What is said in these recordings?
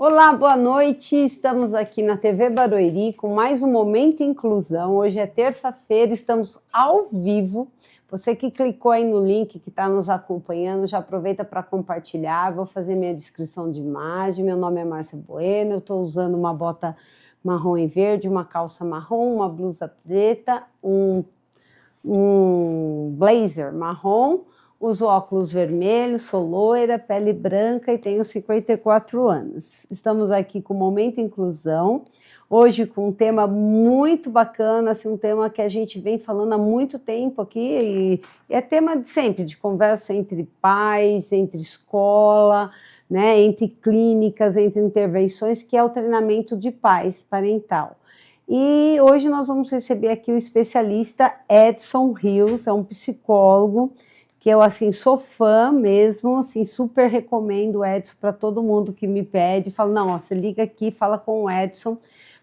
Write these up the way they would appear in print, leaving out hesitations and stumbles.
Olá, boa noite. Estamos aqui na TV Barueri com mais um Momento Inclusão. Hoje é terça-feira, estamos ao vivo. Você que clicou aí no link que está nos acompanhando, já aproveita para compartilhar. Vou fazer minha descrição de imagem. Meu nome é Márcia Bueno, eu estou usando uma bota marrom e verde, uma calça marrom, uma blusa preta, um blazer marrom. Uso óculos vermelhos, sou loira, pele branca e tenho 54 anos. Estamos aqui com o Momento Inclusão, hoje com um tema muito bacana, assim, um tema que a gente vem falando há muito tempo aqui, e é tema de sempre, de conversa entre pais, entre escola, né, entre clínicas, entre intervenções, que é o treinamento de pais parental. E hoje nós vamos receber aqui o especialista Edson Rios, é um psicólogo, que eu, assim, sou fã mesmo, assim, super recomendo o Edson para todo mundo que me pede, falo, não, ó, você liga aqui, fala com o Edson,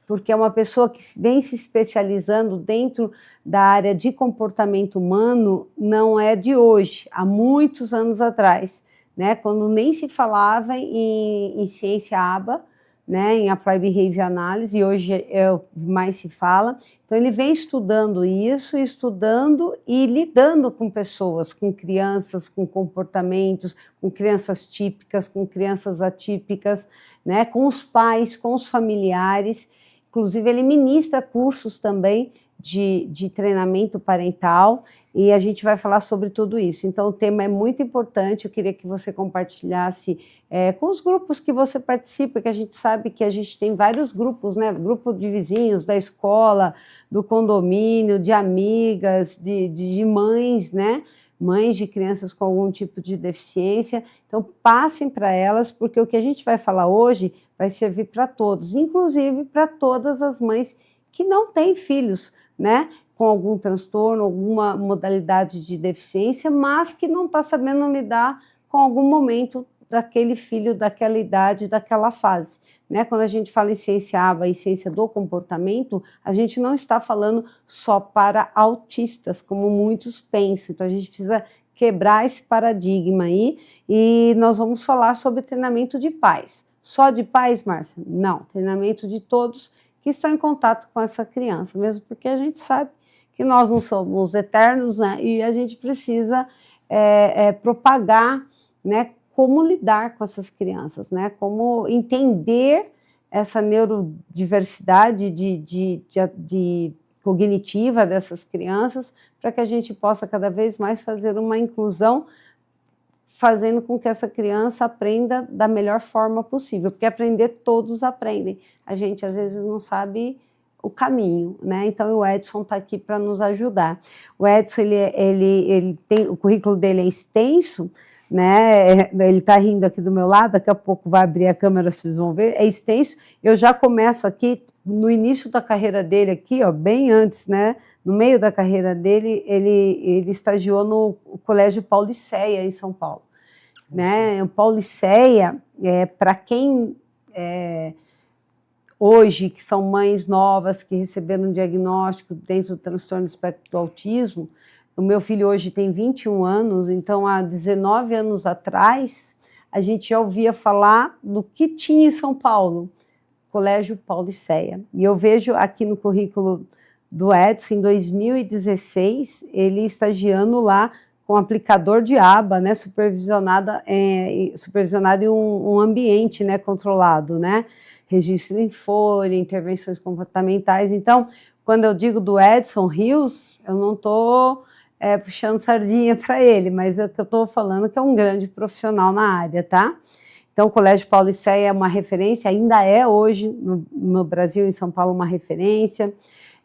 porque é uma pessoa que vem se especializando dentro da área de comportamento humano, não é de hoje, há muitos anos atrás, né, quando nem se falava em ciência ABA, né, em Applied Behavior Analysis, e hoje é o que mais se fala. Então ele vem estudando isso, estudando e lidando com pessoas, com crianças, com comportamentos, com crianças típicas, com crianças atípicas, né, com os pais, com os familiares. Inclusive ele ministra cursos também de treinamento parental, e a gente vai falar sobre tudo isso. Então o tema é muito importante, eu queria que você compartilhasse com os grupos que você participa, que a gente sabe que a gente tem vários grupos, né? Grupo de vizinhos, da escola, do condomínio, de amigas, de mães, né? Mães de crianças com algum tipo de deficiência. Então passem para elas, porque o que a gente vai falar hoje vai servir para todos, inclusive para todas as mães que não têm filhos, né, com algum transtorno, alguma modalidade de deficiência, mas que não está sabendo lidar com algum momento daquele filho, daquela idade, daquela fase, né? Quando a gente fala em ciência ABA e ciência do comportamento, a gente não está falando só para autistas, como muitos pensam. Então a gente precisa quebrar esse paradigma aí, e nós vamos falar sobre treinamento de pais. Só de pais, Márcia? Não, treinamento de todos que estão em contato com essa criança, mesmo porque a gente sabe que nós não somos eternos, né? E a gente precisa propagar, né, como lidar com essas crianças, né? Como entender essa neurodiversidade de cognitiva dessas crianças, para que a gente possa cada vez mais fazer uma inclusão, fazendo com que essa criança aprenda da melhor forma possível, porque aprender todos aprendem, a gente às vezes não sabe o caminho, né? Então o Edson está aqui para nos ajudar. O Edson, ele tem, o currículo dele é extenso, né? Ele está rindo aqui do meu lado, daqui a pouco vai abrir a câmera, vocês vão ver, é extenso. Eu já começo aqui, no início da carreira dele aqui, ó, bem antes, né? No meio da carreira dele, ele estagiou no Colégio Pauliceia, em São Paulo. Né? O Pauliceia, para quem hoje, que são mães novas, que receberam um diagnóstico dentro do transtorno do espectro do autismo, o meu filho hoje tem 21 anos, então há 19 anos atrás, a gente já ouvia falar do que tinha em São Paulo, Colégio Pauliceia. E eu vejo aqui no currículo do Edson, em 2016, ele estagiando lá com aplicador de aba, né, supervisionado em um ambiente, né, controlado, né, registro em folha, intervenções comportamentais. Então, quando eu digo do Edson Rios, eu não estou puxando sardinha para ele, mas é o que eu estou falando que é um grande profissional na área, tá? Então, o Colégio Pauliceia é uma referência, ainda é hoje no Brasil, em São Paulo, uma referência.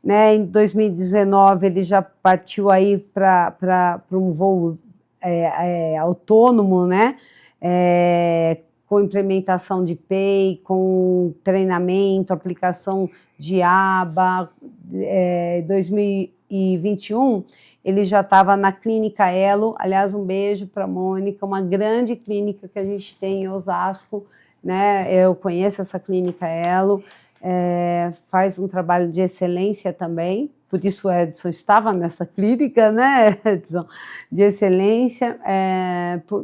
Né, em 2019 ele já partiu aí para um voo autônomo, né, com implementação de PEI, com treinamento, aplicação de aba. 2021 ele já estava na Clínica Elo, aliás, um beijo para a Mônica, uma grande clínica que a gente tem em Osasco, né, eu conheço essa Clínica Elo. Faz um trabalho de excelência também, por isso o Edson estava nessa clínica, né, Edson, de excelência.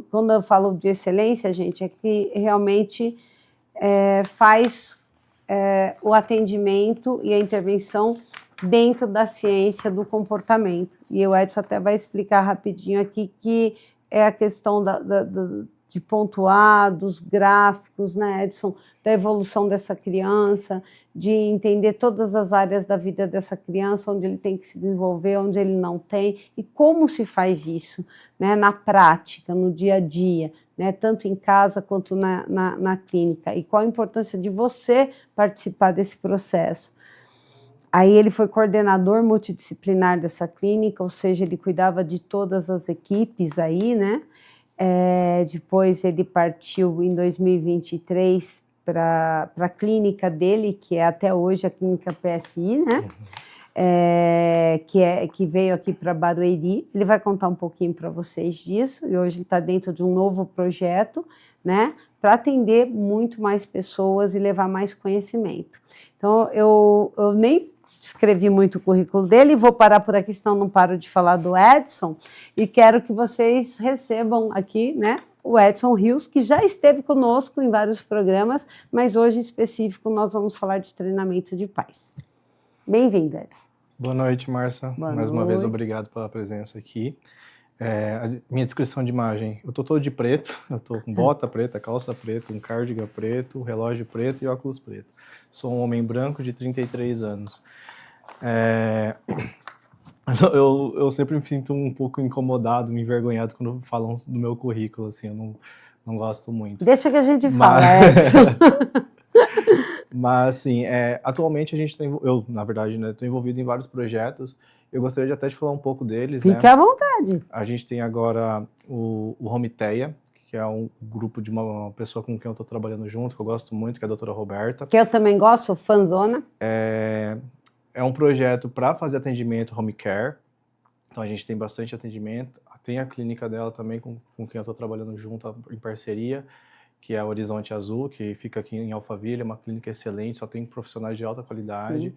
Quando eu falo de excelência, gente, é que realmente faz o atendimento e a intervenção dentro da ciência do comportamento. E o Edson até vai explicar rapidinho aqui que é a questão de pontuar, dos gráficos, né, Edson, da evolução dessa criança, de entender todas as áreas da vida dessa criança, onde ele tem que se desenvolver, onde ele não tem, e como se faz isso, né, na prática, no dia a dia, né, tanto em casa quanto na clínica, e qual a importância de você participar desse processo. Aí ele foi coordenador multidisciplinar dessa clínica, ou seja, ele cuidava de todas as equipes aí, né? Depois ele partiu em 2023 para a clínica dele, que é até hoje a clínica PSI, né? Que veio aqui para Barueri. Ele vai contar um pouquinho para vocês disso, e hoje ele está dentro de um novo projeto, né? Para atender muito mais pessoas e levar mais conhecimento. Então, eu nem escrevi muito o currículo dele, vou parar por aqui, senão não paro de falar do Edson, e quero que vocês recebam aqui, né, o Edson Rios, que já esteve conosco em vários programas, mas hoje em específico nós vamos falar de treinamento de pais. Bem-vindo, Edson. Boa noite, Márcia. Mais uma vez, obrigado pela presença aqui. A minha descrição de imagem, eu tô todo de preto, eu tô com bota preta, calça preta, um cardigan preto, relógio preto e óculos preto. Sou um homem branco de 33 anos. Eu sempre me sinto um pouco incomodado, me envergonhado quando falam do meu currículo, assim, eu não gosto muito. Deixa que a gente fala, Edson. Mas, assim, atualmente a gente tem, eu, na verdade, né, estou envolvido em vários projetos. Eu gostaria de até de falar um pouco deles. Fique à vontade. A gente tem agora o Homiteia, que é um grupo de uma pessoa com quem eu estou trabalhando junto, que eu gosto muito, que é a doutora Roberta. Que eu também gosto, sou fãzona. É um projeto para fazer atendimento home care. Então a gente tem bastante atendimento. Tem a clínica dela também, com quem eu estou trabalhando junto, em parceria, que é a Horizonte Azul, que fica aqui em Alphaville, é uma clínica excelente, só tem profissionais de alta qualidade. Sim.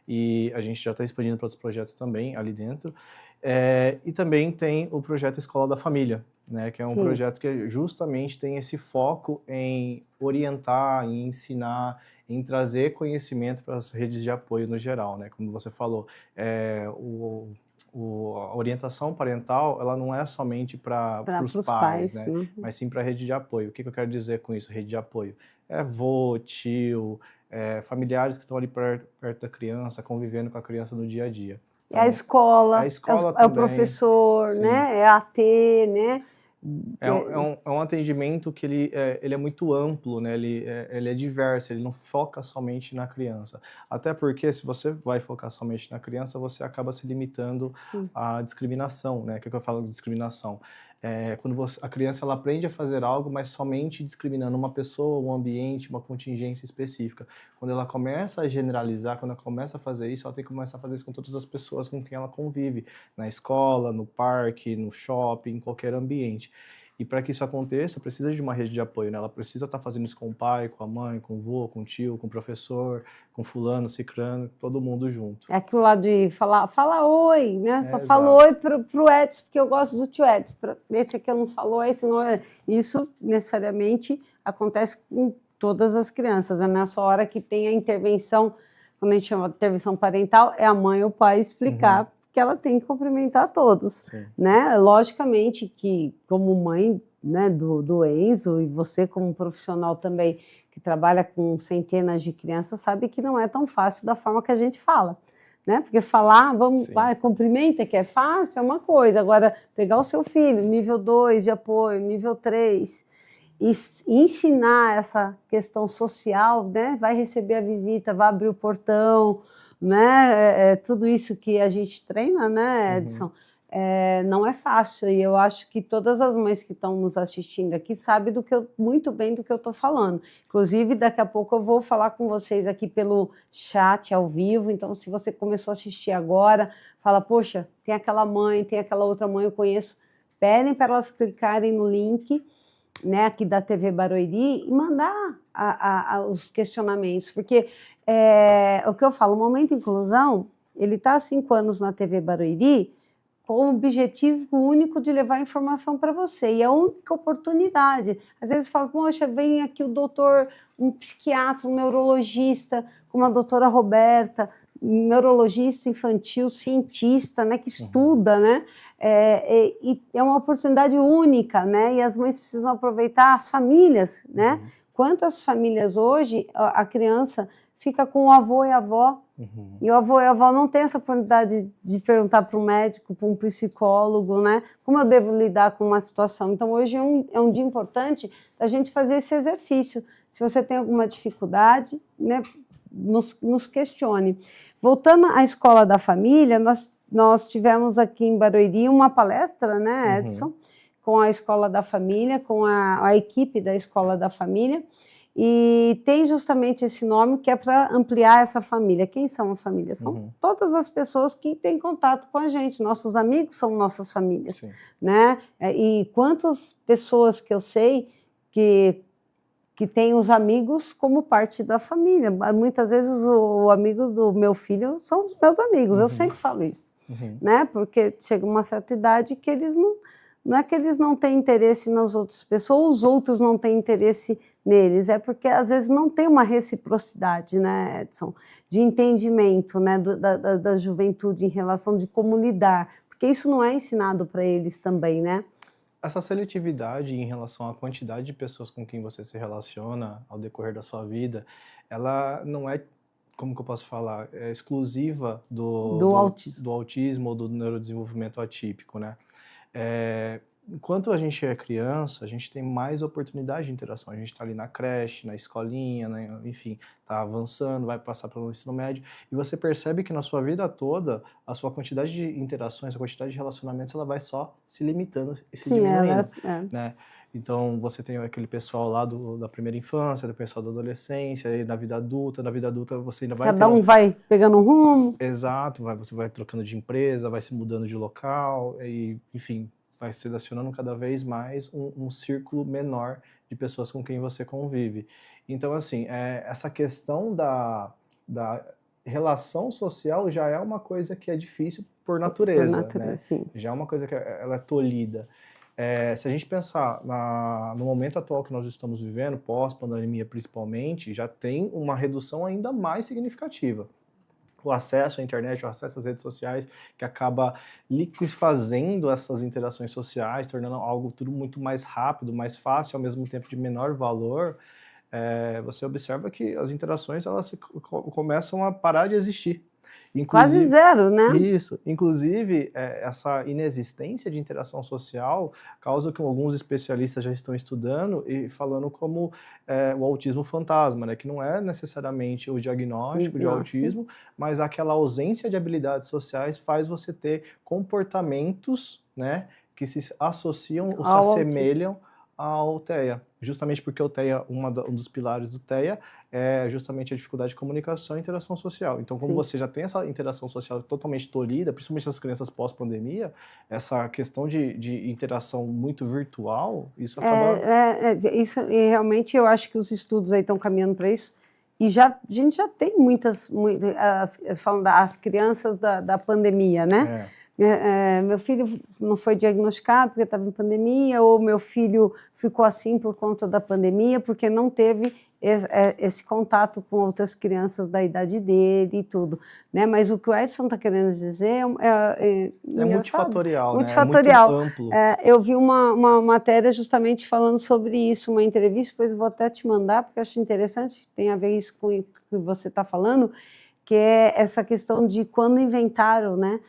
E a gente já está expandindo para outros projetos também ali dentro. E também tem o projeto Escola da Família, né, que é um Sim. projeto que justamente tem esse foco em orientar, em ensinar, em trazer conhecimento para as redes de apoio no geral, né? Como você falou, a orientação parental, ela não é somente para os pais, né? Mas sim para a rede de apoio. O que eu quero dizer com isso, rede de apoio? É avô, tio, familiares que estão ali perto da criança, convivendo com a criança no dia a dia. Então, a escola também, o professor, sim. né? É a AT, né? É um atendimento que ele é muito amplo, né? Ele é diverso, ele não foca somente na criança. Até porque se você vai focar somente na criança, você acaba se limitando à discriminação, né? O que eu falo de discriminação? Quando a criança ela aprende a fazer algo, mas somente discriminando uma pessoa, um ambiente, uma contingência específica. Quando ela começa a generalizar, quando ela começa a fazer isso, ela tem que começar a fazer isso com todas as pessoas com quem ela convive, na escola, no parque, no shopping, em qualquer ambiente. E para que isso aconteça, precisa de uma rede de apoio, né? Ela precisa estar fazendo isso com o pai, com a mãe, com o vô, com o tio, com o professor, com fulano, cicrano, todo mundo junto. É aquilo lá de fala oi, né? Só fala oi pro Edson, porque eu gosto do tio Edson. Esse aqui eu não falo esse não é. Isso necessariamente acontece com todas as crianças, né? Nessa hora que tem a intervenção, quando a gente chama de intervenção parental, é a mãe ou o pai explicar que ela tem que cumprimentar todos, né? Logicamente que, como mãe, né, do Enzo, e você como profissional também, que trabalha com centenas de crianças, sabe que não é tão fácil da forma que a gente fala, né? Porque falar, cumprimenta, que é fácil, é uma coisa. Agora, pegar o seu filho, nível 2 de apoio, nível 3, e ensinar essa questão social, né? Vai receber a visita, vai abrir o portão, né? Tudo isso que a gente treina, né, Edson? Não é fácil, e eu acho que todas as mães que estão nos assistindo aqui sabem muito bem do que eu estou falando. Inclusive, daqui a pouco eu vou falar com vocês aqui pelo chat ao vivo, então se você começou a assistir agora, fala, poxa, tem aquela mãe, tem aquela outra mãe, eu conheço, pedem para elas clicarem no link, né, aqui da TV Barueri, e mandar os questionamentos, porque o que eu falo, o Momento Inclusão, ele está há 5 anos na TV Barueri, com o objetivo único de levar informação para você, e a única oportunidade. Às vezes fala, poxa, vem aqui o doutor, um psiquiatra, um neurologista, como a doutora Roberta, neurologista infantil, cientista, né, que estuda, né, e é uma oportunidade única, né, e as mães precisam aproveitar, as famílias, né, quantas famílias hoje a criança fica com o avô e a avó, e o avô e a avó não têm essa oportunidade de perguntar para um médico, para um psicólogo, né? Como eu devo lidar com uma situação. Então, hoje é um dia importante da gente fazer esse exercício. Se você tem alguma dificuldade, né, nos questione. Voltando à Escola da Família, nós tivemos aqui em Barueri uma palestra, né, Edson, com a Escola da Família, com a equipe da Escola da Família, e tem justamente esse nome que é para ampliar essa família. Quem são a família? São todas as pessoas que têm contato com a gente. Nossos amigos são nossas famílias, né? E quantas pessoas que eu sei que têm os amigos como parte da família. Muitas vezes o amigo do meu filho são os meus amigos. Eu sempre falo isso, né? Porque chega uma certa idade que eles não é que eles não têm interesse nas outras pessoas, os outros não têm interesse neles, é porque às vezes não tem uma reciprocidade, né, Edson, de entendimento, né, da juventude em relação de como lidar, porque isso não é ensinado para eles também, né? Essa seletividade em relação à quantidade de pessoas com quem você se relaciona ao decorrer da sua vida, ela não é, como que eu posso falar, é exclusiva do autismo ou do neurodesenvolvimento atípico, né? Enquanto a gente é criança, a gente tem mais oportunidade de interação. A gente está ali na creche, na escolinha, né? Enfim, está avançando, vai passar pelo ensino médio, e você percebe que na sua vida toda, a sua quantidade de interações, a quantidade de relacionamentos, ela vai só se limitando e se diminuindo, né? Então, você tem aquele pessoal lá da primeira infância, do pessoal da adolescência, e da vida adulta. Na vida adulta, você ainda vai... Cada um vai pegando um rumo. Exato, você vai trocando de empresa, vai se mudando de local, e, enfim, vai selecionando cada vez mais um círculo menor de pessoas com quem você convive. Então, assim, essa questão da relação social já é uma coisa que é difícil por natureza, né? Sim. Já é uma coisa que ela é tolhida. Se a gente pensar no momento atual que nós estamos vivendo, pós-pandemia principalmente, já tem uma redução ainda mais significativa. O acesso à internet, o acesso às redes sociais, que acaba liquefazendo essas interações sociais, tornando algo tudo muito mais rápido, mais fácil, ao mesmo tempo de menor valor, você observa que as interações elas começam a parar de existir. Quase zero, né? Isso. Inclusive, essa inexistência de interação social causa que alguns especialistas já estão estudando e falando como o autismo fantasma, né? Que não é necessariamente o diagnóstico de autismo, mas aquela ausência de habilidades sociais faz você ter comportamentos, né, que se associam ou se assemelham ao TEA, justamente porque o TEA, um dos pilares do TEA é justamente a dificuldade de comunicação e interação social. Então, como você já tem essa interação social totalmente tolhida, principalmente as crianças pós-pandemia, essa questão de interação muito virtual, isso acaba... Isso, e realmente eu acho que os estudos aí estão caminhando para isso, e a gente já tem falando das crianças da pandemia, né? Meu filho não foi diagnosticado porque estava em pandemia, ou meu filho ficou assim por conta da pandemia, porque não teve esse contato com outras crianças da idade dele e tudo, né? Mas o que o Edson está querendo dizer é multifatorial, multifatorial, né? É muito amplo. Eu vi uma matéria justamente falando sobre isso, uma entrevista, depois eu vou até te mandar, porque eu acho interessante, tem a ver isso com o que você está falando, que é essa questão de quando inventaram, né,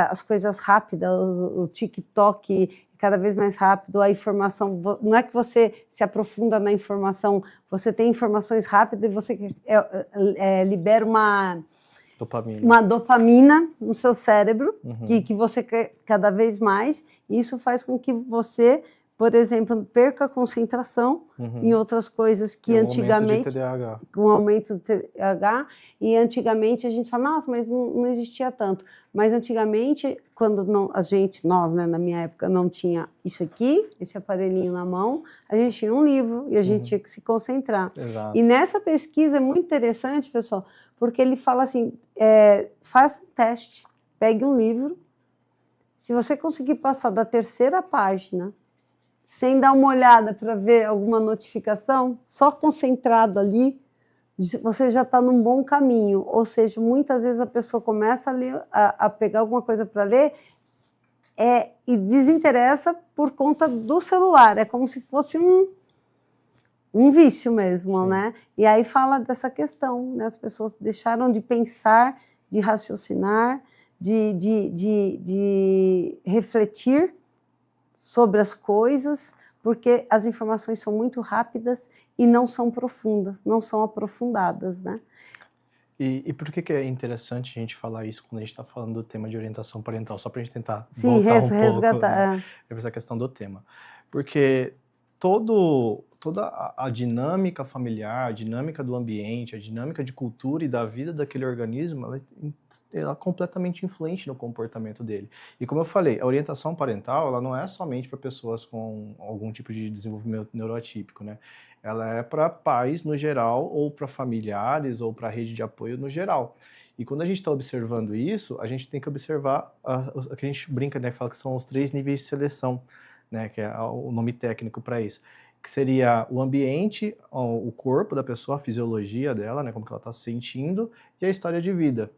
as coisas rápidas, o TikTok cada vez mais rápido, a informação, não é que você se aprofunda na informação, você tem informações rápidas e você libera uma dopamina no seu cérebro, que você quer cada vez mais, e isso faz com que você, por exemplo, perca a concentração em outras coisas que antigamente... Com aumento de TDAH, e antigamente a gente fala, nossa, mas não existia tanto. Mas antigamente, quando nós, né, na minha época, não tinha isso aqui, esse aparelhinho na mão, a gente tinha um livro e a gente tinha que se concentrar. Exato. E nessa pesquisa é muito interessante, pessoal, porque ele fala assim, faça um teste, pegue um livro, Se você conseguir passar da terceira página, sem dar uma olhada para ver alguma notificação, só concentrado ali, você já está num bom caminho. Ou seja, muitas vezes a pessoa começa a ler, a pegar alguma coisa para ler e desinteressa por conta do celular. É como se fosse um vício mesmo, Sim. né? E aí fala dessa questão, né? As pessoas deixaram de pensar, de raciocinar, de refletir sobre as coisas, porque as informações são muito rápidas e não são profundas, não são aprofundadas, né? E por que é interessante a gente falar isso quando a gente está falando do tema de orientação parental? Só para a gente tentar Sim, voltar um pouco, resgatar. né, essa questão do tema. Porque toda a dinâmica familiar, a dinâmica do ambiente, a dinâmica de cultura e da vida daquele organismo, ela é completamente influente no comportamento dele. E como eu falei, a orientação parental, ela não é somente para pessoas com algum tipo de desenvolvimento neuroatípico, né? Ela é para pais no geral, ou para familiares, ou para rede de apoio no geral. E quando a gente está observando isso, a gente tem que observar o que a gente brinca, né, fala que são os 3 níveis de seleção, né, que é o nome técnico para isso, que seria o ambiente, o corpo da pessoa, a fisiologia dela, né, como que ela está se sentindo, e a história de vida.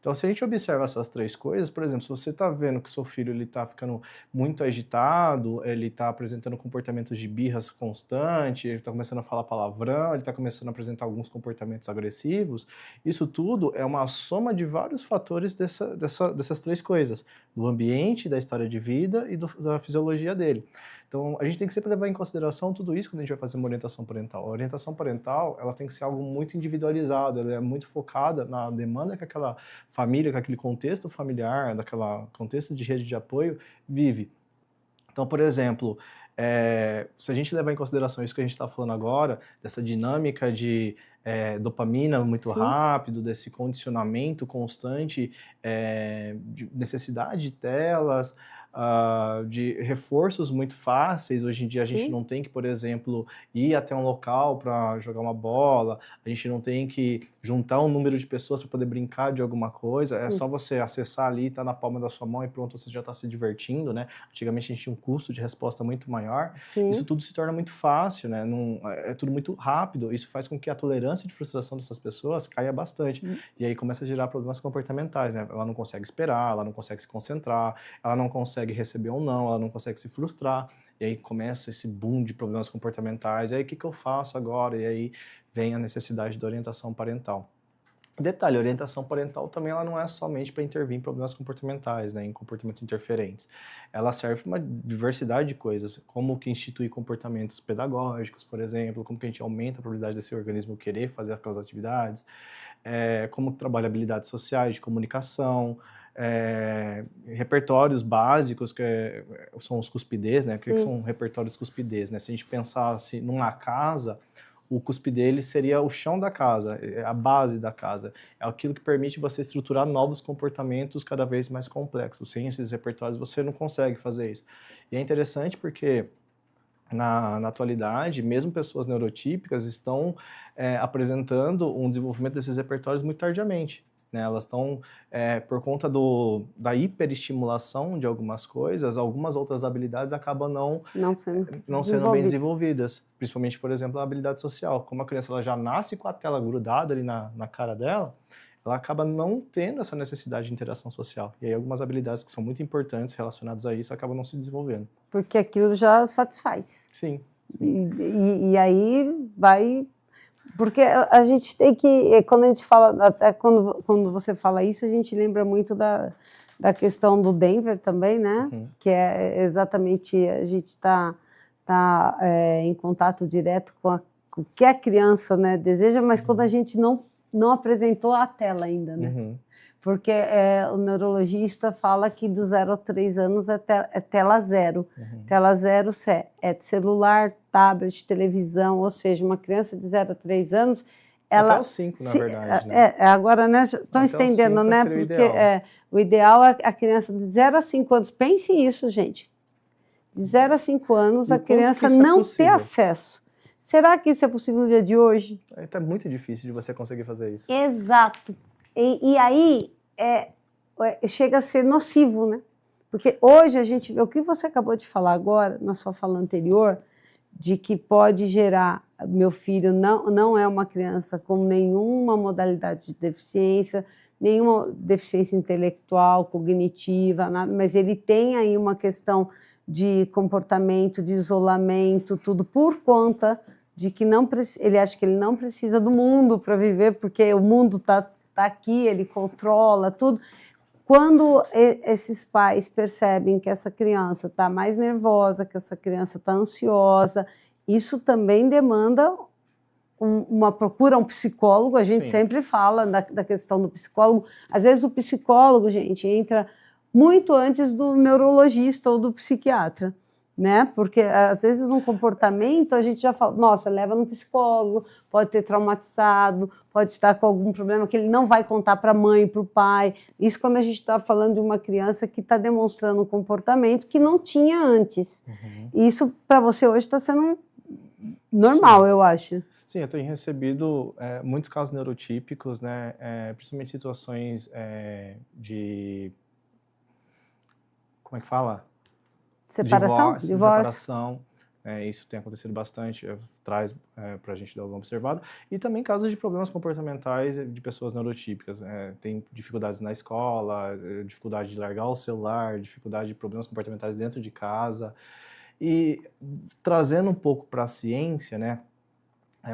Então, se a gente observa essas 3 coisas, por exemplo, se você está vendo que seu filho está ficando muito agitado, ele está apresentando comportamentos de birras constante, ele está começando a falar palavrão, ele está começando a apresentar alguns comportamentos agressivos, isso tudo é uma soma de vários fatores dessas 3 coisas, do ambiente, da história de vida e da fisiologia dele. Então, a gente tem que sempre levar em consideração tudo isso quando a gente vai fazer uma orientação parental. A orientação parental, ela tem que ser algo muito individualizado, ela é muito focada na demanda que aquela família, que aquele contexto familiar, daquela contexto de rede de apoio vive. Então, por exemplo, se a gente levar em consideração isso que a gente está falando agora, dessa dinâmica de dopamina muito Sim. rápido, desse condicionamento constante, de necessidade de telas, de reforços muito fáceis. Hoje em dia a gente Sim. não tem que, por exemplo, ir até um local para jogar uma bola, a gente não tem que juntar um número de pessoas para poder brincar de alguma coisa, é Sim. só você acessar ali, tá na palma da sua mão e pronto, você já está se divertindo, né? Antigamente a gente tinha um custo de resposta muito maior. Sim. Isso tudo se torna muito fácil, né? É tudo muito rápido, isso faz com que a tolerância de frustração dessas pessoas caia bastante. E aí começa a gerar problemas comportamentais, né? Ela não consegue esperar, ela não consegue se concentrar, ela não consegue receber um não, ela não consegue se frustrar, e aí começa esse boom de problemas comportamentais, e aí o que eu faço agora? E aí vem a necessidade da orientação parental. Detalhe, a orientação parental também ela não é somente para intervir em problemas comportamentais, né, em comportamentos interferentes. Ela serve para uma diversidade de coisas, como que instituir comportamentos pedagógicos, por exemplo, como que a gente aumenta a probabilidade desse organismo querer fazer aquelas atividades, como trabalha habilidades sociais, de comunicação, repertórios básicos, que são os cuspidez, né? O que são repertórios cuspidez, né? Se a gente pensasse numa casa, o cuspidez seria o chão da casa, a base da casa. É aquilo que permite você estruturar novos comportamentos cada vez mais complexos. Sem esses repertórios você não consegue fazer isso. E é interessante porque na atualidade, mesmo pessoas neurotípicas estão apresentando um desenvolvimento desses repertórios muito tardiamente. Né? Elas estão, por conta da hiperestimulação de algumas coisas, algumas outras habilidades acabam não sendo bem desenvolvidas. Principalmente, por exemplo, a habilidade social. Como a criança ela já nasce com a tela grudada ali na cara dela, ela acaba não tendo essa necessidade de interação social. E aí algumas habilidades que são muito importantes relacionadas a isso acabam não se desenvolvendo. Porque aquilo já satisfaz. Sim. E aí vai... Porque a gente tem que... Quando a gente fala... Até quando você fala isso, a gente lembra muito da questão do Denver também, né? Uhum. Que é exatamente... A gente está em contato direto com o que a criança, né, deseja, mas quando a gente não apresentou a tela ainda, né? Uhum. Porque o neurologista fala que do 0 a 3 anos é tela zero. Uhum. Tela zero é celular, tablet, televisão, ou seja, uma criança de 0 a 3 anos... Até os 5, na verdade, né? Agora, né, estão estendendo, né? Porque o ideal é a criança de 0 a 5 anos. Pense isso, gente. De 0 a 5 anos, a criança não ter acesso. Será que isso é possível no dia de hoje? É muito difícil de você conseguir fazer isso. Exato. E aí chega a ser nocivo, né? Porque hoje a gente vê o que você acabou de falar agora, na sua fala anterior, de que pode gerar, meu filho não é uma criança com nenhuma modalidade de deficiência, nenhuma deficiência intelectual, cognitiva, nada, mas ele tem aí uma questão de comportamento, de isolamento, tudo por conta de que ele acha que ele não precisa do mundo para viver, porque o mundo está aqui, ele controla tudo. Quando esses pais percebem que essa criança está mais nervosa, que essa criança está ansiosa, isso também demanda uma procura, um psicólogo. A gente sempre fala da questão do psicólogo. Às vezes o psicólogo, gente, entra muito antes do neurologista ou do psiquiatra, né? Porque às vezes um comportamento a gente já fala, nossa, leva no psicólogo, pode ter traumatizado, pode estar com algum problema que ele não vai contar para a mãe, para o pai. Isso quando a gente está falando de uma criança que está demonstrando um comportamento que não tinha antes. E isso para você hoje está sendo normal, eu acho. Sim, eu tenho recebido muitos casos neurotípicos, né? Principalmente situações de... Como é que fala? Separação. Isso tem acontecido bastante, traz para a gente dar uma observada. E também casos de problemas comportamentais de pessoas neurotípicas. Tem dificuldades na escola, dificuldade de largar o celular, dificuldade de problemas comportamentais dentro de casa. E trazendo um pouco para a ciência, né?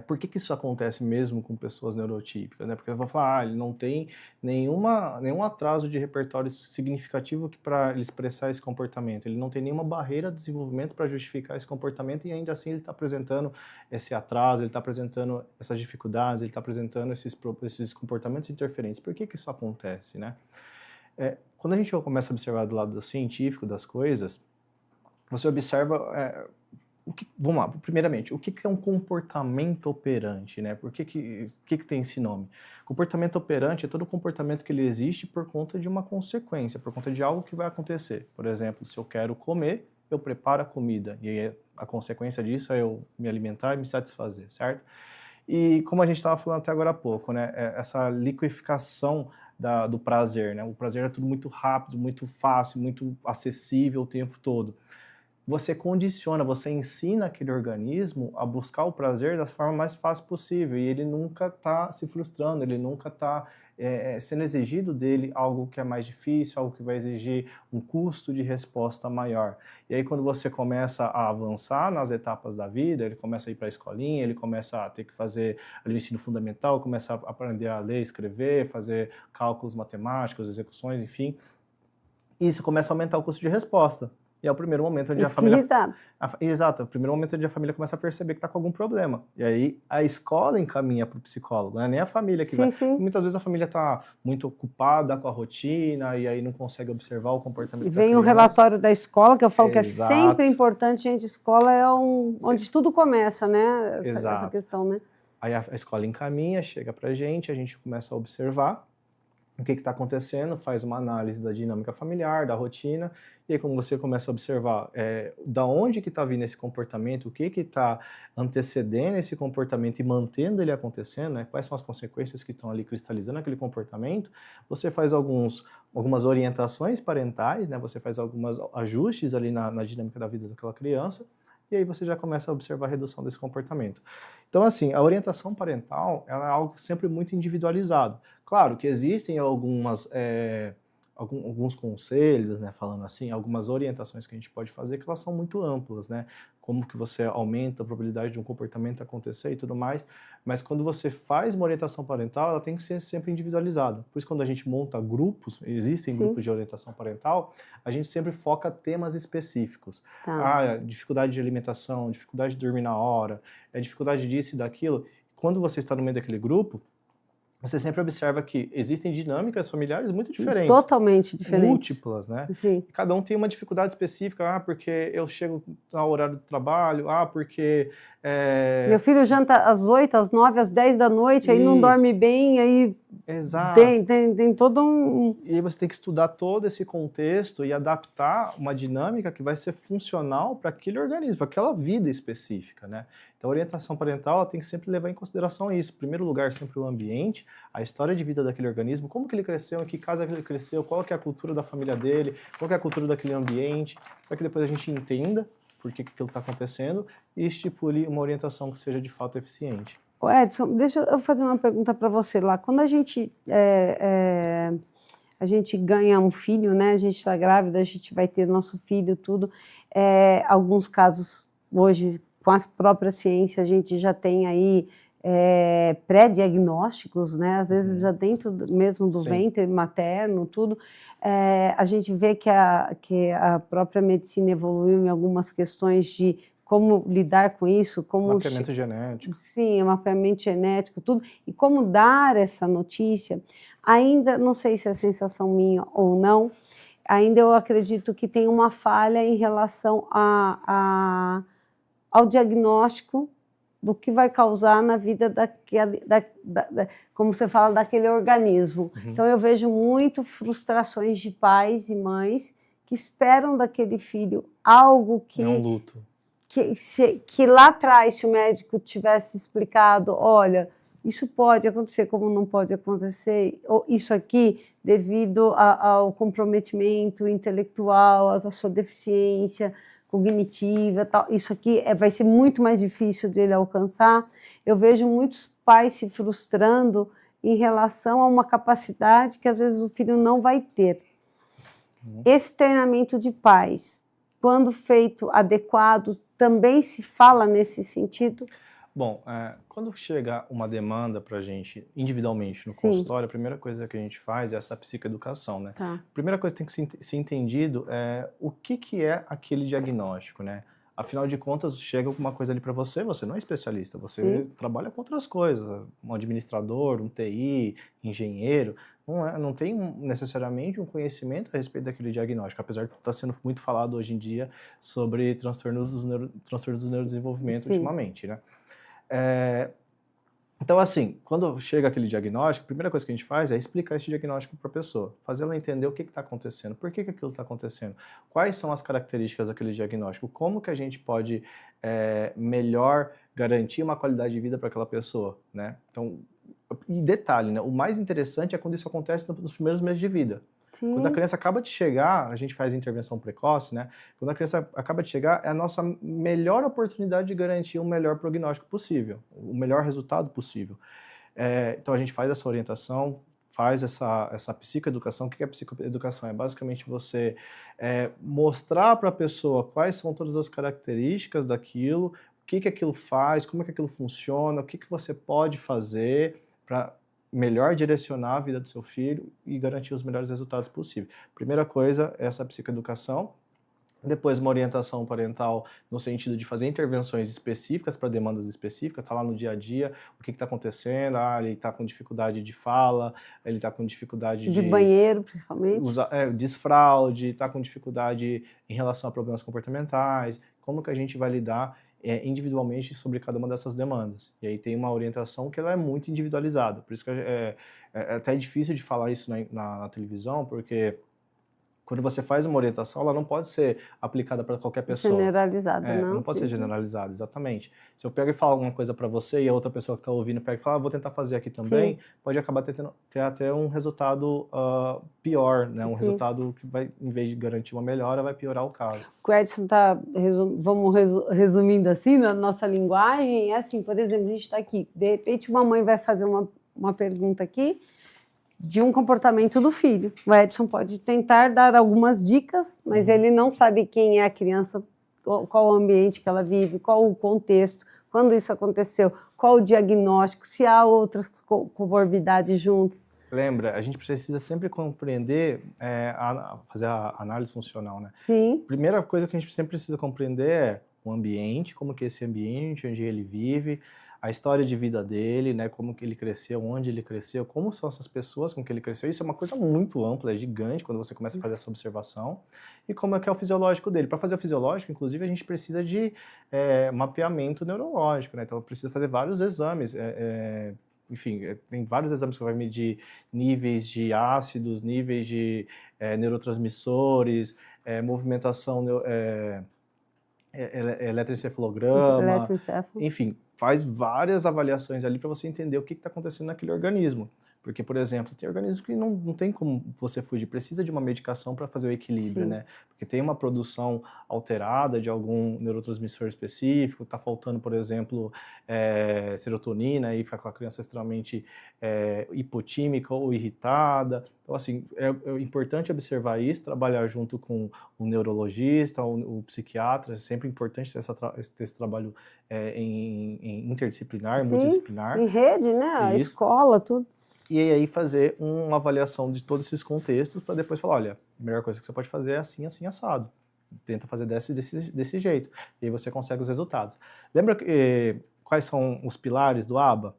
Por que isso acontece mesmo com pessoas neurotípicas? Né? Porque eu vou falar, ele não tem nenhum atraso de repertório significativo para ele expressar esse comportamento. Ele não tem nenhuma barreira de desenvolvimento para justificar esse comportamento e ainda assim ele está apresentando esse atraso, ele está apresentando essas dificuldades, ele está apresentando esses comportamentos interferentes. Por que isso acontece? Né? Quando a gente começa a observar do lado científico das coisas, você observa... vamos lá, primeiramente, o que é um comportamento operante, né? Por que tem esse nome? Comportamento operante é todo comportamento que ele existe por conta de uma consequência, por conta de algo que vai acontecer. Por exemplo, se eu quero comer, eu preparo a comida, e aí a consequência disso é eu me alimentar e me satisfazer, certo? E como a gente estava falando até agora há pouco, né? Essa liquefação do prazer, né? O prazer é tudo muito rápido, muito fácil, muito acessível o tempo todo. Você condiciona, você ensina aquele organismo a buscar o prazer da forma mais fácil possível e ele nunca está se frustrando, ele nunca está sendo exigido dele algo que é mais difícil, algo que vai exigir um custo de resposta maior. E aí quando você começa a avançar nas etapas da vida, ele começa a ir para a escolinha, ele começa a ter que fazer ali o ensino fundamental, começa a aprender a ler, escrever, fazer cálculos matemáticos, execuções, enfim, e isso começa a aumentar o custo de resposta. E é o primeiro momento onde a família... Exato, é o primeiro momento onde a família começa a perceber que está com algum problema. E aí a escola encaminha para o psicólogo, não é nem a família que vai. Sim. Muitas vezes a família está muito ocupada com a rotina e aí não consegue observar o comportamento da criança. E vem o relatório da escola, que eu falo que é sempre importante, gente. Escola é onde tudo começa, né? Essa questão, né? Aí a escola encaminha, chega para a gente começa a observar o que está acontecendo, faz uma análise da dinâmica familiar, da rotina, e aí como você começa a observar da onde que está vindo esse comportamento, o que está antecedendo esse comportamento e mantendo ele acontecendo, né? Quais são as consequências que estão ali cristalizando aquele comportamento, você faz algumas orientações parentais, né? Você faz alguns ajustes ali na dinâmica da vida daquela criança, e aí você já começa a observar a redução desse comportamento. Então, assim, a orientação parental ela é algo sempre muito individualizado. Claro que existem alguns conselhos, né, falando assim, algumas orientações que a gente pode fazer que elas são muito amplas, né? Como que você aumenta a probabilidade de um comportamento acontecer e tudo mais, mas quando você faz uma orientação parental, ela tem que ser sempre individualizada. Por isso, quando a gente monta grupos, existem grupos de orientação parental, a gente sempre foca temas específicos. Dificuldade de alimentação, dificuldade de dormir na hora, dificuldade disso e daquilo. Quando você está no meio daquele grupo, você sempre observa que existem dinâmicas familiares muito diferentes. Totalmente diferentes. Múltiplas, né? Sim. Cada um tem uma dificuldade específica. Porque eu chego ao horário do trabalho. Porque... Meu filho janta às 8, às 9, às 10 da noite, aí não dorme bem, aí Exato. Tem todo um... E aí você tem que estudar todo esse contexto e adaptar uma dinâmica que vai ser funcional para aquele organismo, para aquela vida específica, né? Então a orientação parental ela tem que sempre levar em consideração isso. Em primeiro lugar, sempre o ambiente, a história de vida daquele organismo, como que ele cresceu, em que casa que ele cresceu, qual que é a cultura da família dele, qual que é a cultura daquele ambiente, para que depois a gente entenda por que aquilo está acontecendo e estipule uma orientação que seja de fato eficiente. Ô, Edson, deixa eu fazer uma pergunta para você lá. Quando a gente ganha um filho, né? A gente está grávida, a gente vai ter nosso filho, tudo. Alguns casos, hoje, com a própria ciência, a gente já tem aí pré-diagnósticos, né? Às vezes já dentro mesmo do Sim. ventre materno, tudo. A gente vê que a própria medicina evoluiu em algumas questões de como lidar com isso, como... Mapeamento genético. Sim, mapeamento genético, tudo. E como dar essa notícia, ainda, não sei se é sensação minha ou não, ainda eu acredito que tem uma falha em relação ao diagnóstico do que vai causar na vida como você fala, daquele organismo. Uhum. Então eu vejo muito frustrações de pais e mães que esperam daquele filho algo que... É um luto. Que lá atrás, se o médico tivesse explicado, olha, isso pode acontecer como não pode acontecer, ou isso aqui, devido ao comprometimento intelectual, à sua deficiência cognitiva, tal, isso aqui vai ser muito mais difícil de ele alcançar. Eu vejo muitos pais se frustrando em relação a uma capacidade que às vezes o filho não vai ter. Esse treinamento de pais, quando feito adequado, também se fala nesse sentido? Bom, quando chega uma demanda para a gente individualmente no Sim. consultório, a primeira coisa que a gente faz é essa psicoeducação, né? Tá. A primeira coisa que tem que ser entendido é o que é aquele diagnóstico, né? Afinal de contas, chega alguma coisa ali para você, você não é especialista, você Sim. trabalha com outras coisas, um administrador, um TI, engenheiro, não tem necessariamente um conhecimento a respeito daquele diagnóstico, apesar de estar sendo muito falado hoje em dia sobre transtornos do neurodesenvolvimento. Sim. Ultimamente, né? Então, assim, quando chega aquele diagnóstico, a primeira coisa que a gente faz é explicar esse diagnóstico para a pessoa, fazer ela entender o que está acontecendo, por que aquilo está acontecendo, quais são as características daquele diagnóstico, como que a gente pode melhor garantir uma qualidade de vida para aquela pessoa, né? Então, e detalhe, né? O mais interessante é quando isso acontece nos primeiros meses de vida. Sim. Quando a criança acaba de chegar, a gente faz intervenção precoce, né? Quando a criança acaba de chegar, é a nossa melhor oportunidade de garantir o melhor prognóstico possível, o melhor resultado possível. Então a gente faz essa orientação, faz essa psicoeducação. O que é psicoeducação? É basicamente você mostrar para a pessoa quais são todas as características daquilo, o que aquilo faz, como é que aquilo funciona, o que você pode fazer para melhor direcionar a vida do seu filho e garantir os melhores resultados possíveis. Primeira coisa é essa psicoeducação, depois uma orientação parental no sentido de fazer intervenções específicas para demandas específicas, tá lá no dia a dia, o que está acontecendo, ele está com dificuldade de fala, ele está com dificuldade de banheiro, principalmente, desfraude, está com dificuldade em relação a problemas comportamentais, como que a gente vai lidar individualmente sobre cada uma dessas demandas. E aí tem uma orientação que ela é muito individualizada, por isso que é até difícil de falar isso na televisão, porque quando você faz uma orientação, ela não pode ser aplicada para qualquer pessoa. Generalizada, não? Não pode ser generalizada, exatamente. Se eu pego e falo alguma coisa para você e a outra pessoa que está ouvindo pega e fala, vou tentar fazer aqui também, pode acabar ter até um resultado pior, né? Um resultado que vai, em vez de garantir uma melhora, vai piorar o caso. O Edson está, vamos resumindo assim, na nossa linguagem, é assim, por exemplo, a gente está aqui, de repente uma mãe vai fazer uma pergunta aqui, de um comportamento do filho. O Edson pode tentar dar algumas dicas, mas ele não sabe quem é a criança, qual o ambiente que ela vive, qual o contexto, quando isso aconteceu, qual o diagnóstico, se há outras comorbidades juntas. Lembra, a gente precisa sempre compreender, fazer a análise funcional, né? Sim. Primeira coisa que a gente sempre precisa compreender é o ambiente, como que é esse ambiente, onde ele vive, a história de vida dele, né, como que ele cresceu, onde ele cresceu, como são essas pessoas com que ele cresceu. Isso é uma coisa muito ampla, é gigante quando você começa a fazer essa observação. E como é que é o fisiológico dele. Para fazer o fisiológico, inclusive, a gente precisa de mapeamento neurológico, né? Então precisa fazer vários exames, enfim, tem vários exames que vai medir níveis de ácidos, níveis de neurotransmissores, movimentação, eletroencefalograma, Eletroencefalo. enfim, faz várias avaliações ali para você entender o que está acontecendo naquele organismo. Porque, por exemplo, tem organismos que não tem como você fugir, precisa de uma medicação para fazer o equilíbrio, Sim. né? Porque tem uma produção alterada de algum neurotransmissor específico, está faltando, por exemplo, serotonina, e fica com a criança extremamente hipotímica ou irritada. Então, assim, é importante observar isso, trabalhar junto com o neurologista, o psiquiatra, é sempre importante ter esse trabalho em interdisciplinar, Sim, multidisciplinar. em rede, né? A Isso. escola, tudo. E aí fazer uma avaliação de todos esses contextos para depois falar, olha, a melhor coisa que você pode fazer é assim, assim, assado. Tenta fazer desse jeito. E aí você consegue os resultados. Lembra quais são os pilares do ABA?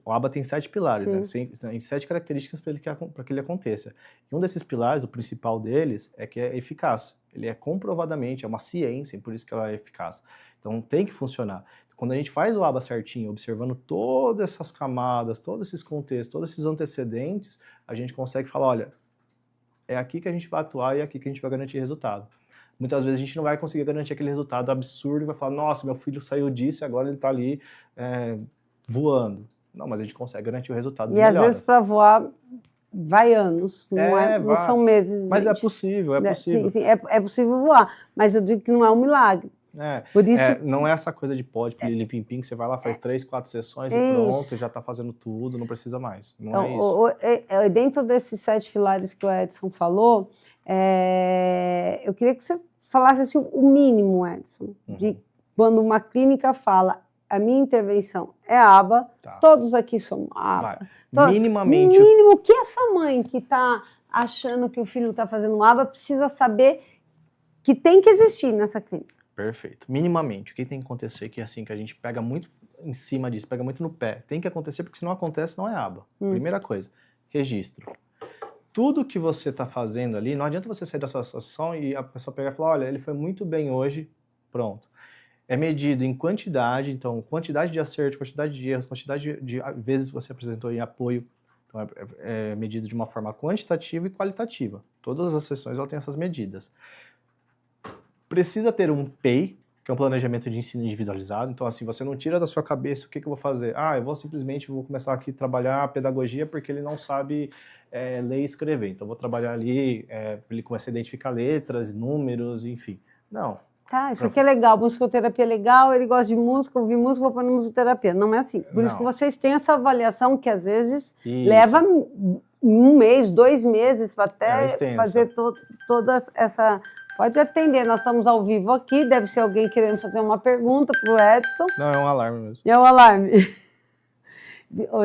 O ABA tem 7 pilares, né? Tem 7 características para que ele aconteça. E um desses pilares, o principal deles, é que é eficaz. Ele é comprovadamente, é uma ciência, e por isso que ela é eficaz. Então tem que funcionar. Quando a gente faz o ABA certinho, observando todas essas camadas, todos esses contextos, todos esses antecedentes, a gente consegue falar, olha, é aqui que a gente vai atuar e é aqui que a gente vai garantir resultado. Muitas vezes a gente não vai conseguir garantir aquele resultado absurdo e vai falar, nossa, meu filho saiu disso e agora ele está ali voando. Não, mas a gente consegue garantir o resultado de melhora. E às vezes para voar vai anos, não são meses. Mas gente. É possível, é possível. Sim, é possível voar, mas eu digo que não é um milagre. Por isso... não é essa coisa de pode, pim, que você vai lá, faz 3, 4 sessões e pronto, já está fazendo tudo, não precisa mais. Não então, é isso. Dentro desses 7 pilares que o Edson falou, eu queria que você falasse assim, o mínimo, Edson, de quando uma clínica fala a minha intervenção é ABA, todos aqui somos ABA. Minimamente. Mínimo, o que essa mãe que está achando que o filho está fazendo ABA precisa saber que tem que existir nessa clínica? Perfeito. Minimamente, o que tem que acontecer, que é assim, que a gente pega muito em cima disso, pega muito no pé. Tem que acontecer, porque se não acontece, não é ABA. Primeira coisa, registro. Tudo que você está fazendo ali, não adianta você sair da sua sessão e a pessoa pegar e falar, olha, ele foi muito bem hoje, pronto. É medido em quantidade, então, quantidade de acerto, quantidade de erros, quantidade de vezes você apresentou em apoio. Então, é medido de uma forma quantitativa e qualitativa. Todas as sessões têm essas medidas. Precisa ter um PEI, que é um planejamento de ensino individualizado. Então, assim, você não tira da sua cabeça o que eu vou fazer. Eu vou começar aqui a trabalhar a pedagogia porque ele não sabe ler e escrever. Então, vou trabalhar ali, ele começa a identificar letras, números, enfim. Não. Isso aqui é legal, musicoterapia é legal, ele gosta de música, ouvir música, vou pôr na musicoterapia. Não é assim. Por isso que vocês têm essa avaliação que, às vezes, leva 1 mês, 2 meses para até fazer toda essa... Pode atender, nós estamos ao vivo aqui, deve ser alguém querendo fazer uma pergunta para o Edson. Não, é um alarme mesmo. É um alarme.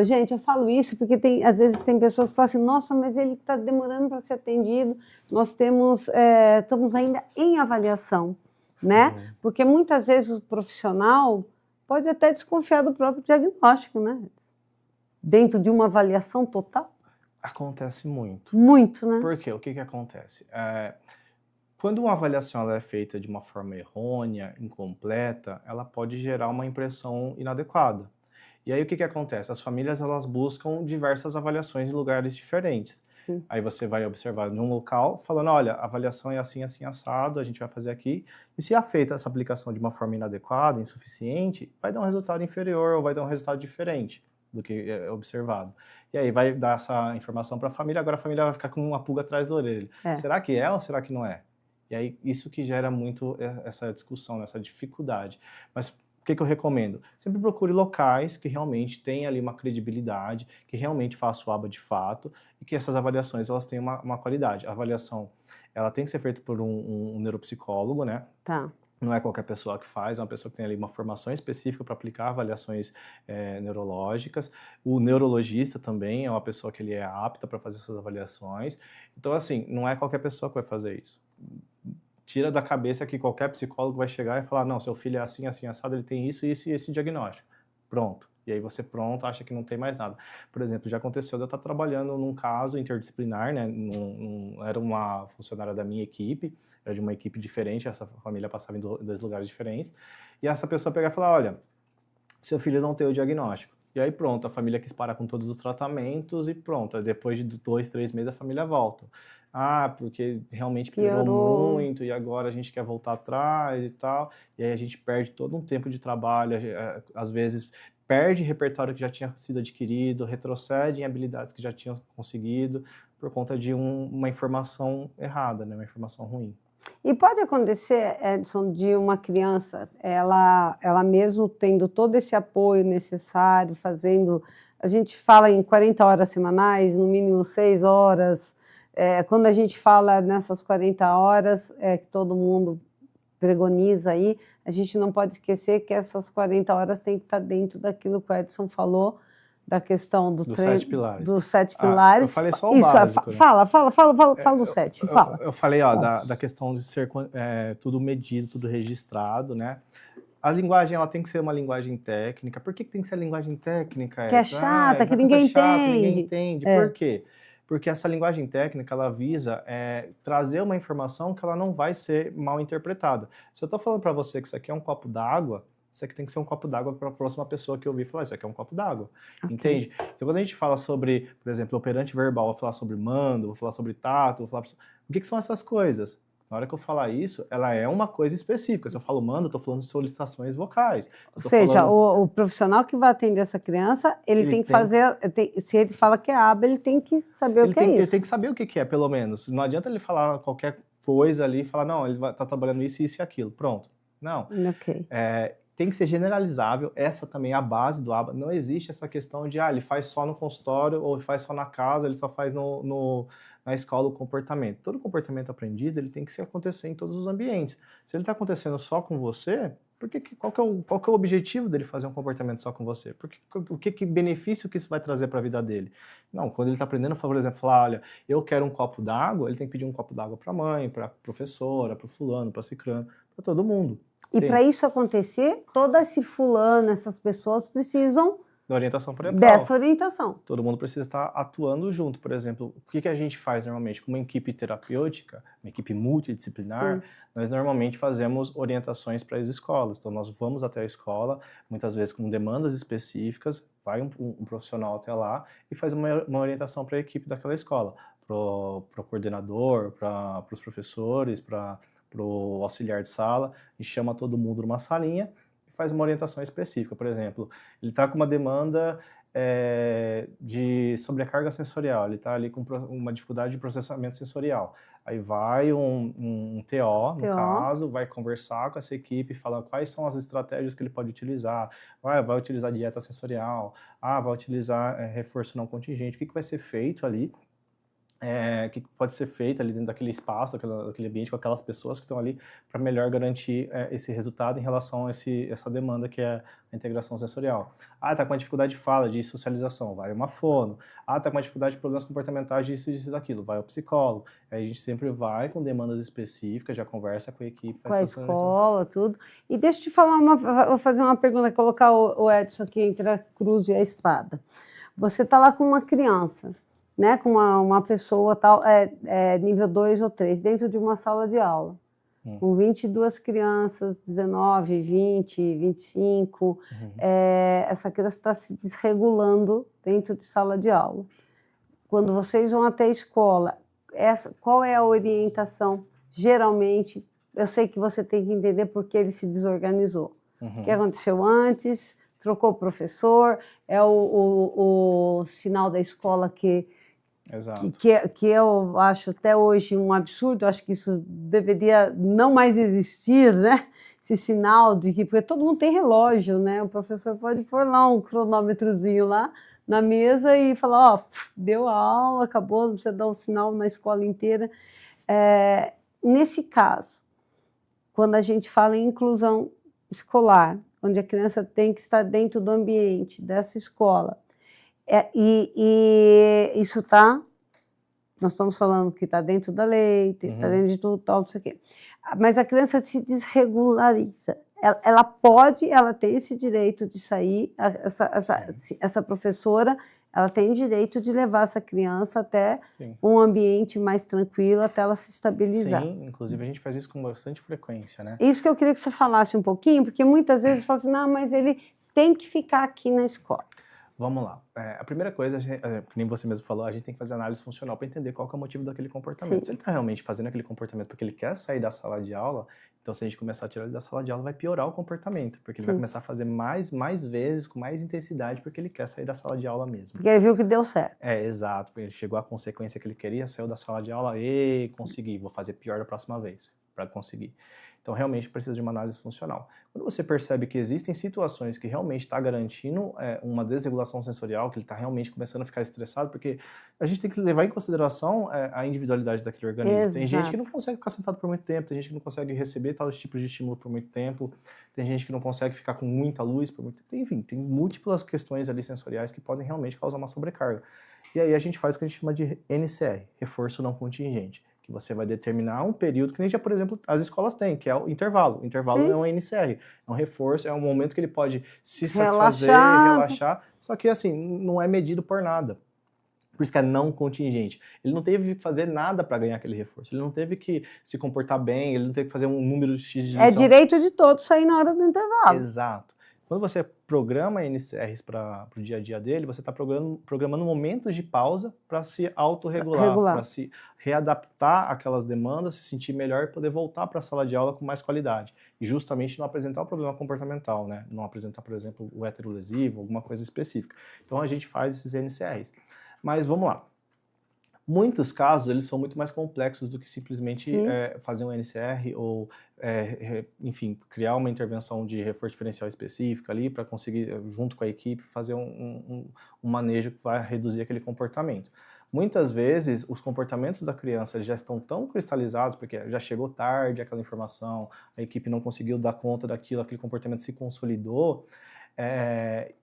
Gente, eu falo isso porque às vezes tem pessoas que falam assim, nossa, mas ele está demorando para ser atendido. Nós estamos ainda em avaliação, né? Porque muitas vezes o profissional pode até desconfiar do próprio diagnóstico, né? Dentro de uma avaliação total. Acontece muito. Muito, né? Por quê? O que acontece? Quando uma avaliação ela é feita de uma forma errônea, incompleta, ela pode gerar uma impressão inadequada. E aí o que acontece? As famílias elas buscam diversas avaliações em lugares diferentes. Sim. Aí você vai observar num local, falando, olha, a avaliação é assim, assim, assado, a gente vai fazer aqui. E se é feita essa aplicação de uma forma inadequada, insuficiente, vai dar um resultado inferior ou vai dar um resultado diferente do que é observado. E aí vai dar essa informação para a família, agora a família vai ficar com uma pulga atrás da orelha. Será que é ou será que não é? E aí, isso que gera muito essa discussão, essa dificuldade. Mas o que eu recomendo? Sempre procure locais que realmente tenham ali uma credibilidade, que realmente façam o ABA de fato, e que essas avaliações elas tenham uma qualidade. A avaliação ela tem que ser feita por um neuropsicólogo, né? Não é qualquer pessoa que faz, é uma pessoa que tem ali uma formação específica para aplicar avaliações neurológicas. O neurologista também é uma pessoa que ele é apta para fazer essas avaliações. Então, assim, não é qualquer pessoa que vai fazer isso. Tira da cabeça que qualquer psicólogo vai chegar e falar, não, seu filho é assim, assim, assado, ele tem isso, isso e esse diagnóstico. Pronto. E aí você pronto, acha que não tem mais nada. Por exemplo, já aconteceu de eu estar trabalhando num caso interdisciplinar, né? Era uma funcionária da minha equipe, era de uma equipe diferente, essa família passava em 2 lugares diferentes, e essa pessoa pegar e falar, olha, seu filho não tem o diagnóstico. E aí pronto, a família quis parar com todos os tratamentos e pronto. Aí depois de 2, 3 meses a família volta. Ah, porque realmente piorou Piorou. muito e agora a gente quer voltar atrás e tal. E aí a gente perde todo um tempo de trabalho, às vezes perde repertório que já tinha sido adquirido, retrocede em habilidades que já tinham conseguido por conta de uma informação errada, né? Uma informação ruim. E pode acontecer, Edson, de uma criança, ela mesmo tendo todo esse apoio necessário, fazendo, a gente fala em 40 horas semanais, no mínimo 6 horas, quando a gente fala nessas 40 horas, que todo mundo pregoniza aí, a gente não pode esquecer que essas 40 horas tem que estar dentro daquilo que o Edson falou, da questão Dos 7 pilares. dos 7 pilares. Eu falei só o básico, né? Fala do 7, fala. Eu falei, ó, da questão de ser tudo medido, tudo registrado, né? A linguagem, ela tem que ser uma linguagem técnica. Por que tem que ser a linguagem técnica? Que é chata, que ninguém ninguém entende. entende. Por quê? Porque essa linguagem técnica, ela visa trazer uma informação que ela não vai ser mal interpretada. Se eu estou falando para você que isso aqui é um copo d'água, isso aqui tem que ser um copo d'água para a próxima pessoa que ouvir falar, isso aqui é um copo d'água, entende? Então, quando a gente fala sobre, por exemplo, operante verbal, vou falar sobre mando, vou falar sobre tato, vou falar... O que são essas coisas? Na hora que eu falar isso, ela é uma coisa específica. Se eu falo mando, eu estou falando de solicitações vocais. Ou seja, o profissional que vai atender essa criança, ele tem que fazer... se ele fala que é aba, ele tem que saber o que é isso. Ele tem que saber o que é, pelo menos. Não adianta ele falar qualquer coisa ali e falar, não, ele está trabalhando isso, isso e aquilo. Pronto. Não. Ok. Tem que ser generalizável, essa também é a base do ABA. Não existe essa questão de, ele faz só no consultório, ou ele faz só na casa, ele só faz na escola o comportamento. Todo comportamento aprendido, ele tem que acontecer em todos os ambientes. Se ele está acontecendo só com você, qual que é o objetivo dele fazer um comportamento só com você? O que benefício que isso vai trazer para a vida dele? Não, quando ele está aprendendo, por exemplo, falar, olha, eu quero um copo d'água, ele tem que pedir um copo d'água para a mãe, para a professora, para o fulano, para a cicrano, para todo mundo. E para isso acontecer, todo esse fulano, essas pessoas precisam da orientação parental. Dessa orientação. Todo mundo precisa estar atuando junto. Por exemplo, o que a gente faz normalmente? Com uma equipe terapêutica, uma equipe multidisciplinar, nós normalmente fazemos orientações para as escolas. Então, nós vamos até a escola, muitas vezes com demandas específicas, vai um profissional até lá e faz uma orientação para a equipe daquela escola, para o coordenador, para os professores, para o auxiliar de sala, e chama todo mundo numa salinha e faz uma orientação específica. Por exemplo, ele está com uma demanda de sobrecarga sensorial, ele está ali com uma dificuldade de processamento sensorial. Aí vai um TO, no caso, vai conversar com essa equipe, falar quais são as estratégias que ele pode utilizar, vai utilizar dieta sensorial, vai utilizar reforço não contingente, o que vai ser feito ali, que pode ser feito ali dentro daquele espaço, daquele ambiente, com aquelas pessoas que estão ali, para melhor garantir esse resultado em relação a essa demanda que é a integração sensorial. Está com uma dificuldade de fala, de socialização, vai uma fono. Está com uma dificuldade de problemas comportamentais, disso e daquilo, vai ao psicólogo. Aí a gente sempre vai com demandas específicas, já conversa com a equipe. Com a escola, tudo. E deixa eu te falar, vou fazer uma pergunta, colocar o Edson aqui entre a cruz e a espada. Você está lá com uma criança, né, com uma pessoa tal, nível 2 ou 3, dentro de uma sala de aula, com 22 crianças, 19, 20, 25, essa criança está se desregulando dentro de sala de aula. Quando vocês vão até a escola, qual é a orientação? Geralmente, eu sei que você tem que entender por que ele se desorganizou. O que aconteceu antes, trocou o professor, é o sinal da escola que eu acho até hoje um absurdo, acho que isso deveria não mais existir, né? Esse sinal de que, porque todo mundo tem relógio, né? O professor pode pôr lá um cronômetrozinho lá na mesa e falar, deu a aula, acabou, não precisa dar um sinal na escola inteira. Nesse caso, quando a gente fala em inclusão escolar, onde a criança tem que estar dentro do ambiente dessa escola, e isso está, nós estamos falando que está dentro da lei, está dentro de tudo, tal, não sei o quê. Mas a criança se desregulariza. Ela tem esse direito de sair, essa professora, ela tem direito de levar essa criança até um ambiente mais tranquilo, até ela se estabilizar. Sim, inclusive a gente faz isso com bastante frequência, né? Isso que eu queria que você falasse um pouquinho, porque muitas vezes fala assim, não, mas ele tem que ficar aqui na escola. Vamos lá. A primeira coisa, que nem você mesmo falou, a gente tem que fazer análise funcional para entender qual que é o motivo daquele comportamento. Sim. Se ele está realmente fazendo aquele comportamento porque ele quer sair da sala de aula, então se a gente começar a tirar ele da sala de aula, vai piorar o comportamento, porque ele vai Sim. começar a fazer mais vezes, com mais intensidade, porque ele quer sair da sala de aula mesmo. Porque ele viu que deu certo. Exato. Ele chegou à consequência que ele queria, saiu da sala de aula e consegui, vou fazer pior da próxima vez para conseguir. Então, realmente precisa de uma análise funcional. Quando você percebe que existem situações que realmente está garantindo uma desregulação sensorial, que ele está realmente começando a ficar estressado, porque a gente tem que levar em consideração a individualidade daquele organismo. Exato. Tem gente que não consegue ficar sentado por muito tempo, tem gente que não consegue receber tais tipos de estímulo por muito tempo, tem gente que não consegue ficar com muita luz por muito tempo. Enfim, tem múltiplas questões ali sensoriais que podem realmente causar uma sobrecarga. E aí a gente faz o que a gente chama de NCR, reforço não contingente, que você vai determinar um período que nem já, por exemplo, as escolas têm, que é o intervalo. O intervalo Sim. é um NCR, é um reforço, é um momento que ele pode se satisfazer, Relaxar. relaxar, só que assim, não é medido por nada. Por isso que é não contingente. Ele não teve que fazer nada para ganhar aquele reforço, ele não teve que se comportar bem, ele não teve que fazer um número X de lição. É direito de todos sair na hora do intervalo. Exato. Quando você programa NCRs para o dia a dia dele, você está programando momentos de pausa para se autorregular, para se readaptar àquelas demandas, se sentir melhor e poder voltar para a sala de aula com mais qualidade. E justamente não apresentar o problema comportamental, né? Não apresentar, por exemplo, o heterolesivo, alguma coisa específica. Então a gente faz esses NCRs. Mas vamos lá. Muitos casos, eles são muito mais complexos do que simplesmente fazer um NCR ou, enfim, criar uma intervenção de reforço diferencial específica ali para conseguir, junto com a equipe, fazer um manejo que vai reduzir aquele comportamento. Muitas vezes, os comportamentos da criança já estão tão cristalizados, porque já chegou tarde aquela informação, a equipe não conseguiu dar conta daquilo, aquele comportamento se consolidou,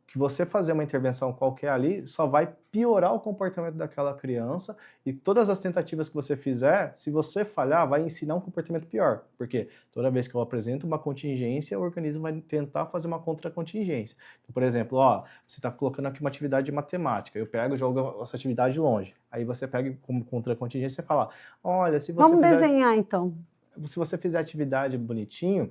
que você fazer uma intervenção qualquer ali só vai piorar o comportamento daquela criança e todas as tentativas que você fizer, se você falhar, vai ensinar um comportamento pior. Porque toda vez que eu apresento uma contingência, o organismo vai tentar fazer uma contracontingência. Então, por exemplo, você está colocando aqui uma atividade de matemática, eu pego e jogo essa atividade longe. Aí você pega como contracontingência e fala, olha, se você desenhar então. Se você fizer atividade bonitinho,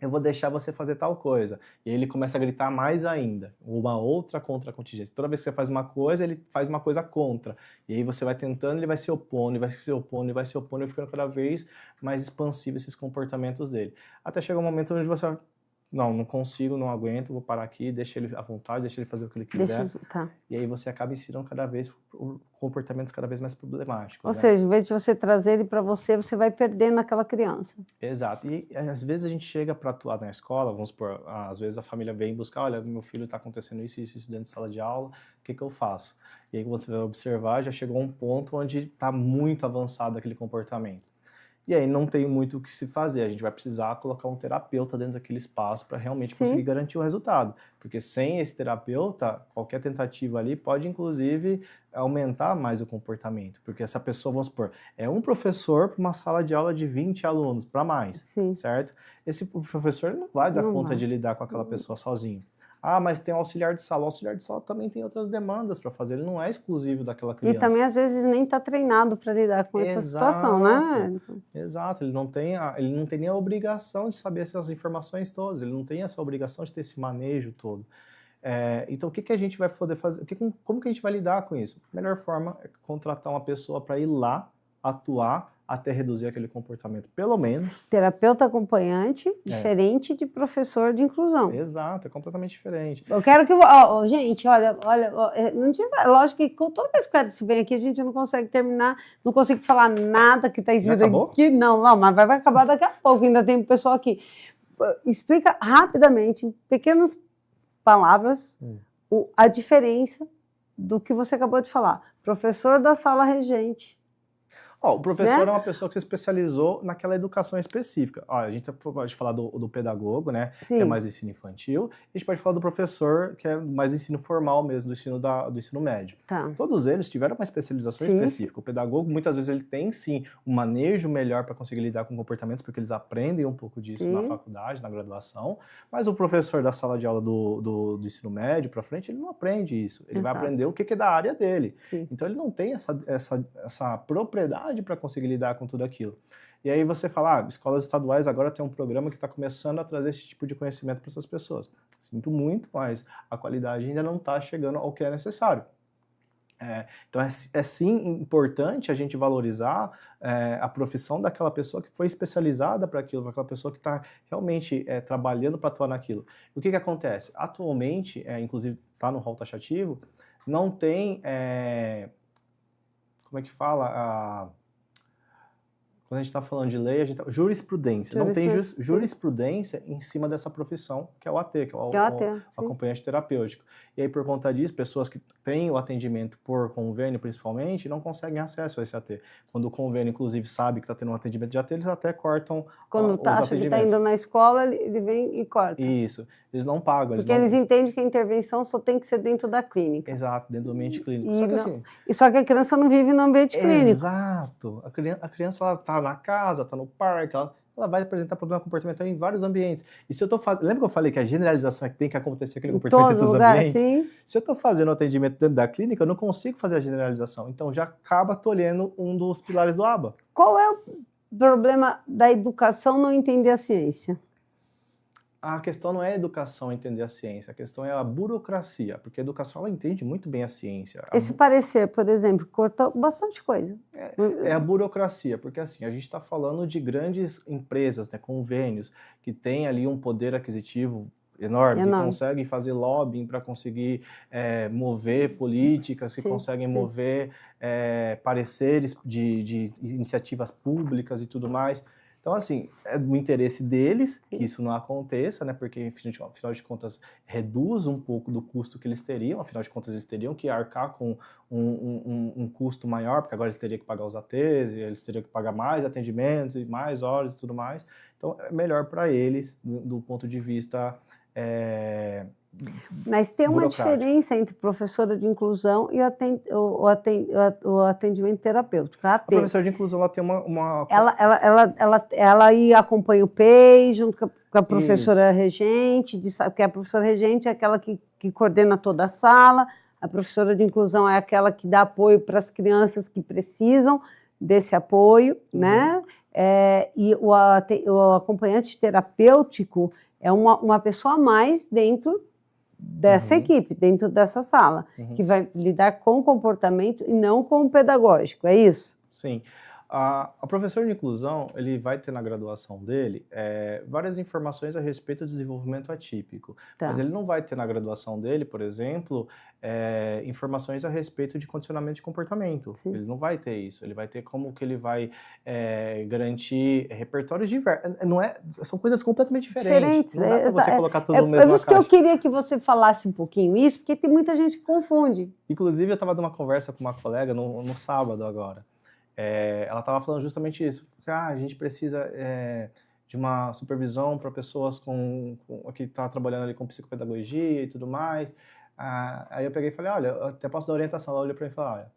eu vou deixar você fazer tal coisa. E aí ele começa a gritar mais ainda, uma outra contra-contingência. Toda vez que você faz uma coisa, ele faz uma coisa contra. E aí você vai tentando, ele vai se opondo, ele vai se opondo, ele vai se opondo, e ficando cada vez mais expansivo esses comportamentos dele. Até chegar um momento onde você vai, não consigo, não aguento, vou parar aqui, deixa ele à vontade, deixa ele fazer o que ele quiser. E aí você acaba ensinando cada vez comportamentos cada vez mais problemáticos. Ou seja, em vez de você trazer ele para você vai perdendo aquela criança. Exato. E às vezes a gente chega para atuar na escola, vamos supor, às vezes a família vem buscar, olha, meu filho está acontecendo isso dentro de sala de aula, o que eu faço? E aí você vai observar, já chegou a um ponto onde está muito avançado aquele comportamento. E aí não tem muito o que se fazer, a gente vai precisar colocar um terapeuta dentro daquele espaço para realmente conseguir garantir o resultado. Porque sem esse terapeuta, qualquer tentativa ali pode, inclusive, aumentar mais o comportamento. Porque essa pessoa, vamos supor, é um professor para uma sala de aula de 20 alunos, para mais, certo? Esse professor não vai dar conta de lidar com aquela pessoa sozinho. Mas tem o auxiliar de sala. O auxiliar de sala também tem outras demandas para fazer, ele não é exclusivo daquela criança. E também, às vezes, nem está treinado para lidar com essa situação, né? Exato, ele não tem nem a obrigação de saber essas informações todas, ele não tem essa obrigação de ter esse manejo todo. Então, o que a gente vai poder fazer? Como que a gente vai lidar com isso? A melhor forma é contratar uma pessoa para ir lá, atuar, até reduzir aquele comportamento, pelo menos. Terapeuta acompanhante, diferente de professor de inclusão. Exato, é completamente diferente. Eu quero que... gente, olha, não tinha, lógico que toda vez que isso vem aqui, a gente não consegue terminar, não consigo falar nada que está escrito aqui. Não, mas vai acabar daqui a pouco, ainda tem pessoal aqui. Explica rapidamente, em pequenas palavras, a diferença do que você acabou de falar. Professor da sala regente. O professor é uma pessoa que se especializou naquela educação específica. A gente pode falar do pedagogo, né, que é mais do ensino infantil, e a gente pode falar do professor, que é mais do ensino formal mesmo, do ensino médio. Todos eles tiveram uma especialização específica. O pedagogo, muitas vezes, ele tem, sim, um manejo melhor para conseguir lidar com comportamentos, porque eles aprendem um pouco disso na faculdade, na graduação, mas o professor da sala de aula do ensino médio para frente, ele não aprende isso. Ele vai aprender o que é da área dele. Então, ele não tem essa propriedade para conseguir lidar com tudo aquilo. E aí você fala, escolas estaduais agora tem um programa que está começando a trazer esse tipo de conhecimento para essas pessoas. Sinto muito, mas a qualidade ainda não está chegando ao que é necessário. Então é sim importante a gente valorizar a profissão daquela pessoa que foi especializada para aquilo, para aquela pessoa que está realmente trabalhando para atuar naquilo. E o que acontece? Atualmente, inclusive está no rol taxativo, não tem, como é que fala, quando a gente está falando de lei, a gente jurisprudência. Não tem jurisprudência em cima dessa profissão, que é o AT, que é o acompanhante terapêutico. E aí, por conta disso, pessoas que têm o atendimento por convênio, principalmente, não conseguem acesso a esse AT. Quando o convênio, inclusive, sabe que está tendo um atendimento de AT, eles até cortam quando os atendimentos. Quando está indo na escola, ele vem e corta. Isso. Eles não pagam. Porque eles entendem que a intervenção só tem que ser dentro da clínica. Exato, dentro do ambiente clínico. Só que a criança não vive no ambiente clínico. Exato. A criança ela está na casa, está no parque, ela vai apresentar problema comportamental em vários ambientes. E se eu estou fazendo... Lembra que eu falei que a generalização é que tem que acontecer aquele comportamento dentro dos ambientes? Sim. Se eu estou fazendo atendimento dentro da clínica, eu não consigo fazer a generalização. Então já acaba tolhendo um dos pilares do ABA. Qual é o problema da educação não entender a ciência? A questão não é a educação entender a ciência, a questão é a burocracia, porque a educação ela entende muito bem a ciência. Esse parecer, por exemplo, cortou bastante coisa. É a burocracia, porque assim, a gente está falando de grandes empresas, né, convênios, que têm ali um poder aquisitivo enorme, que conseguem fazer lobbying para conseguir mover políticas, que conseguem mover pareceres de iniciativas públicas e tudo mais. Então, assim, é do interesse deles que isso não aconteça, né? Porque, afinal de contas, reduz um pouco do custo que eles teriam. Afinal de contas, eles teriam que arcar com um custo maior, porque agora eles teriam que pagar os ATs, eles teriam que pagar mais atendimentos e mais horas e tudo mais. Então, é melhor para eles, do ponto de vista Mas tem uma diferença entre professora de inclusão e o atendimento terapêutico. A professora de inclusão ela tem uma... Ela acompanha o PEI junto com a professora regente, porque a professora regente é aquela que coordena toda a sala, a professora de inclusão é aquela que dá apoio para as crianças que precisam desse apoio, né? E o acompanhante terapêutico é uma pessoa a mais dentro dessa equipe, dentro dessa sala, que vai lidar com o comportamento e não com o pedagógico, é isso? Sim. A professora de inclusão, ele vai ter na graduação dele várias informações a respeito do desenvolvimento atípico, mas ele não vai ter na graduação dele, por exemplo, informações a respeito de condicionamento de comportamento. Sim. Ele não vai ter isso, ele vai ter como que ele vai garantir repertórios diversos. São coisas completamente diferentes. Não dá para você colocar tudo no mesmo caixa. É isso que eu queria que você falasse um pouquinho isso, porque tem muita gente que confunde. Inclusive, eu estava numa conversa com uma colega no sábado agora. Ela estava falando justamente isso, porque a gente precisa de uma supervisão para pessoas que estão trabalhando ali com psicopedagogia e tudo mais. Aí eu peguei e falei, olha, eu até posso dar orientação. Ela olhou para mim e falou, olha,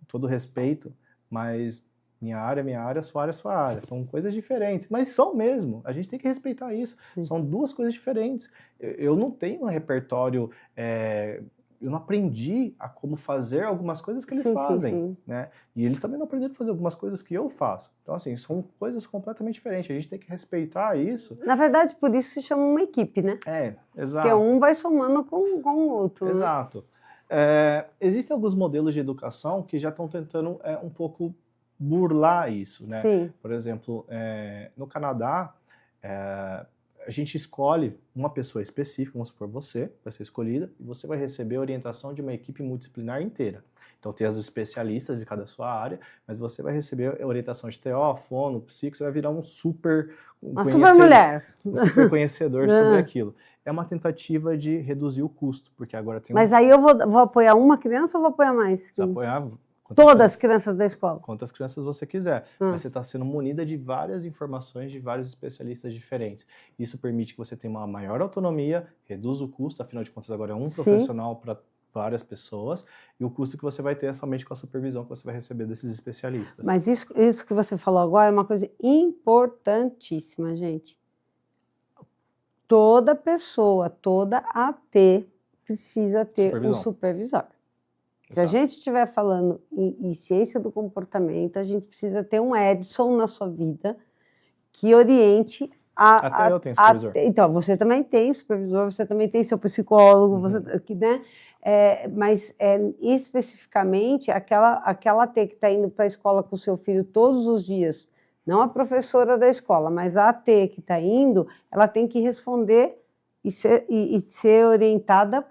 todo respeito, mas minha área, sua área, são coisas diferentes, mas são mesmo, a gente tem que respeitar isso. Sim. São duas coisas diferentes. Eu não tenho um repertório... eu não aprendi a como fazer algumas coisas que eles fazem, né? E eles também não aprenderam a fazer algumas coisas que eu faço. Então, assim, são coisas completamente diferentes. A gente tem que respeitar isso. Na verdade, por isso se chama uma equipe, né? Exato. Porque um vai somando com o outro. Exato. Existem alguns modelos de educação que já estão tentando um pouco burlar isso, né? Sim. Por exemplo, no Canadá, a gente escolhe uma pessoa específica, vamos supor você, vai ser escolhida, e você vai receber a orientação de uma equipe multidisciplinar inteira. Então tem as especialistas de cada sua área, mas você vai receber a orientação de TO, fono, psico, você vai virar uma super mulher. Um super conhecedor sobre aquilo. É uma tentativa de reduzir o custo, porque agora tem Mas aí eu vou apoiar uma criança ou vou apoiar mais? Você apoiar... Todas as crianças da escola? Quantas crianças você quiser. Mas você está sendo munida de várias informações de vários especialistas diferentes. Isso permite que você tenha uma maior autonomia, reduz o custo, afinal de contas agora é um profissional para várias pessoas, e o custo que você vai ter é somente com a supervisão que você vai receber desses especialistas. Mas isso que você falou agora é uma coisa importantíssima, gente. Toda pessoa, toda AT precisa ter um supervisor. Se a gente estiver falando em ciência do comportamento, a gente precisa ter um Edson na sua vida que oriente Até eu tenho supervisor. Então, você também tem supervisor, você também tem seu psicólogo, você, né? Mas especificamente aquela AT que está indo para a escola com o seu filho todos os dias, não a professora da escola, mas a AT que está indo, ela tem que responder e ser orientada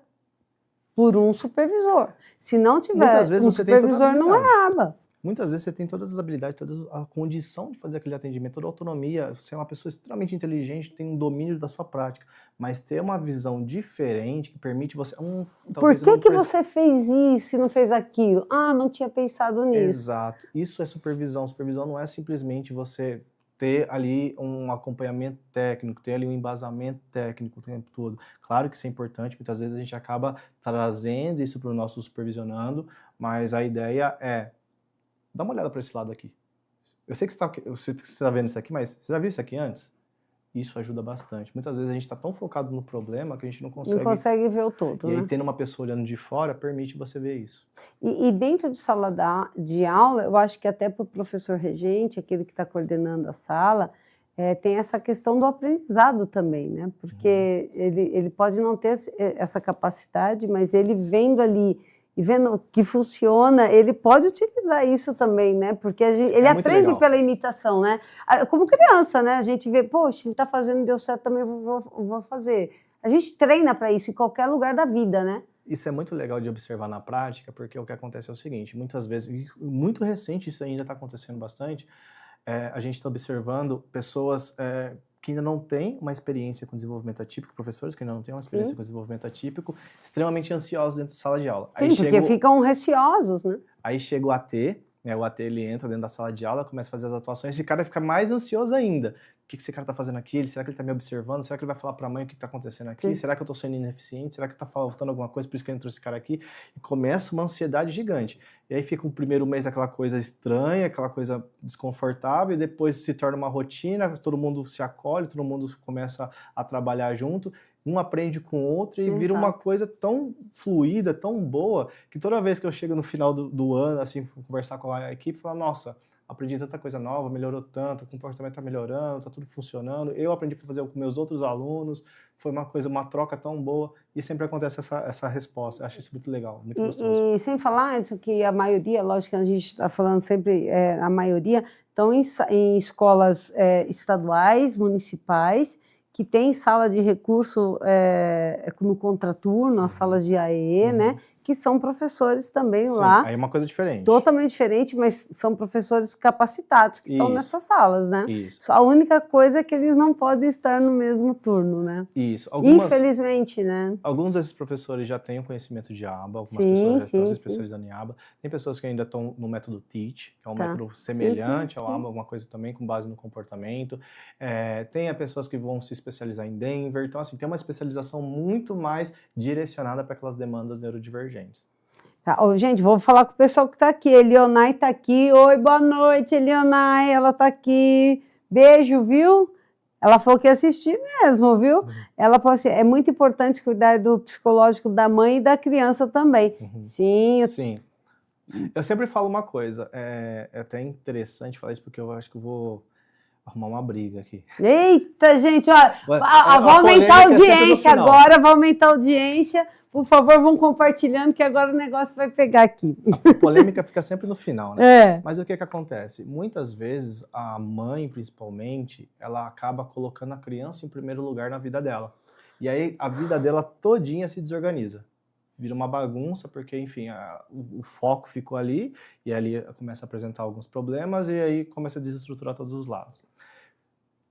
por um supervisor. Se não tiver Muitas vezes um você tem toda a supervisor, não é habilidade. aba. Muitas vezes você tem todas as habilidades, toda a condição de fazer aquele atendimento, toda a autonomia, você é uma pessoa extremamente inteligente, tem um domínio da sua prática, mas ter uma visão diferente que permite você... Por que você fez isso e não fez aquilo? Ah, não tinha pensado nisso. Exato. Isso é supervisão. Supervisão não é simplesmente você ter ali um acompanhamento técnico, ter ali um embasamento técnico o tempo todo. Claro que isso é importante, muitas vezes a gente acaba trazendo isso para o nosso supervisionando, mas a ideia é: dá uma olhada para esse lado aqui. Eu sei que você está vendo isso aqui, mas você já viu isso aqui antes? Isso ajuda bastante. Muitas vezes a gente está tão focado no problema que a gente não consegue ver o todo. E né? aí, tendo uma pessoa olhando de fora, permite você ver isso. E dentro de sala de aula, eu acho que até para o professor regente, aquele que está coordenando a sala, tem essa questão do aprendizado também, né? Porque ele pode não ter essa capacidade, mas ele vendo ali e vendo que funciona, ele pode utilizar isso também, né? Porque ele aprende pela imitação, né? Como criança, né? A gente vê, poxa, ele está fazendo, deu certo, também vou fazer. A gente treina para isso em qualquer lugar da vida, né? Isso é muito legal de observar na prática, porque o que acontece é o seguinte: muitas vezes, muito recente, isso ainda está acontecendo bastante, a gente está observando pessoas que ainda não têm uma experiência com desenvolvimento atípico, professores que ainda não têm uma experiência com desenvolvimento atípico, extremamente ansiosos dentro da sala de aula. Sim, porque ficam receosos, né? Aí chega o AT, o AT ele entra dentro da sala de aula, começa a fazer as atuações, esse cara fica mais ansioso ainda. O que esse cara está fazendo aqui? Será que ele está me observando? Será que ele vai falar para a mãe o que está acontecendo aqui? Sim. Será que eu estou sendo ineficiente? Será que está faltando alguma coisa, por isso que entrou esse cara aqui? E começa uma ansiedade gigante. E aí fica o primeiro mês aquela coisa estranha, aquela coisa desconfortável, e depois se torna uma rotina, todo mundo se acolhe, todo mundo começa a trabalhar junto, um aprende com o outro e vira uma coisa tão fluida, tão boa, que toda vez que eu chego no final do ano, assim, conversar com a equipe, falar: nossa, aprendi tanta coisa nova, melhorou tanto, o comportamento está melhorando, está tudo funcionando, eu aprendi para fazer com meus outros alunos, foi uma troca tão boa, e sempre acontece essa resposta. Eu acho isso muito legal, muito gostoso. E sem falar antes que a maioria, lógico que a gente está falando sempre, a maioria estão em escolas estaduais, municipais, que tem sala de recurso no contraturno, as salas de AE, né? Que são professores também. Sim, lá. Aí é uma coisa diferente. Totalmente diferente, mas são professores capacitados que estão nessas salas, né? Isso. A única coisa é que eles não podem estar no mesmo turno, né? Isso. Infelizmente, né? Alguns desses professores já têm o conhecimento de ABA, algumas pessoas já estão se especializando em ABA. Tem pessoas que ainda estão no método TEACH, que é um método semelhante ao ABA, alguma coisa também com base no comportamento. Tem pessoas que vão se especializar em Denver. Então, assim, tem uma especialização muito mais direcionada para aquelas demandas neurodivergentes. Tá. Gente, vou falar com o pessoal que está aqui. Elionai está aqui. Oi, boa noite, Elionai. Ela está aqui. Beijo, viu? Ela falou que ia assistir mesmo, viu? Ela falou assim: é muito importante cuidar do psicológico da mãe e da criança também. Sim. Sim. Eu sempre falo uma coisa. É até interessante falar isso, porque eu acho que eu vou arrumar uma briga aqui. Eita, gente, ó, vou aumentar a audiência agora, vou aumentar a audiência. Por favor, vão compartilhando que agora o negócio vai pegar aqui. A polêmica fica sempre no final, né? Mas o que acontece? Muitas vezes a mãe, principalmente, ela acaba colocando a criança em primeiro lugar na vida dela. E aí a vida dela todinha se desorganiza. Vira uma bagunça, porque, enfim, o foco ficou ali, e ali começa a apresentar alguns problemas, e aí começa a desestruturar todos os lados.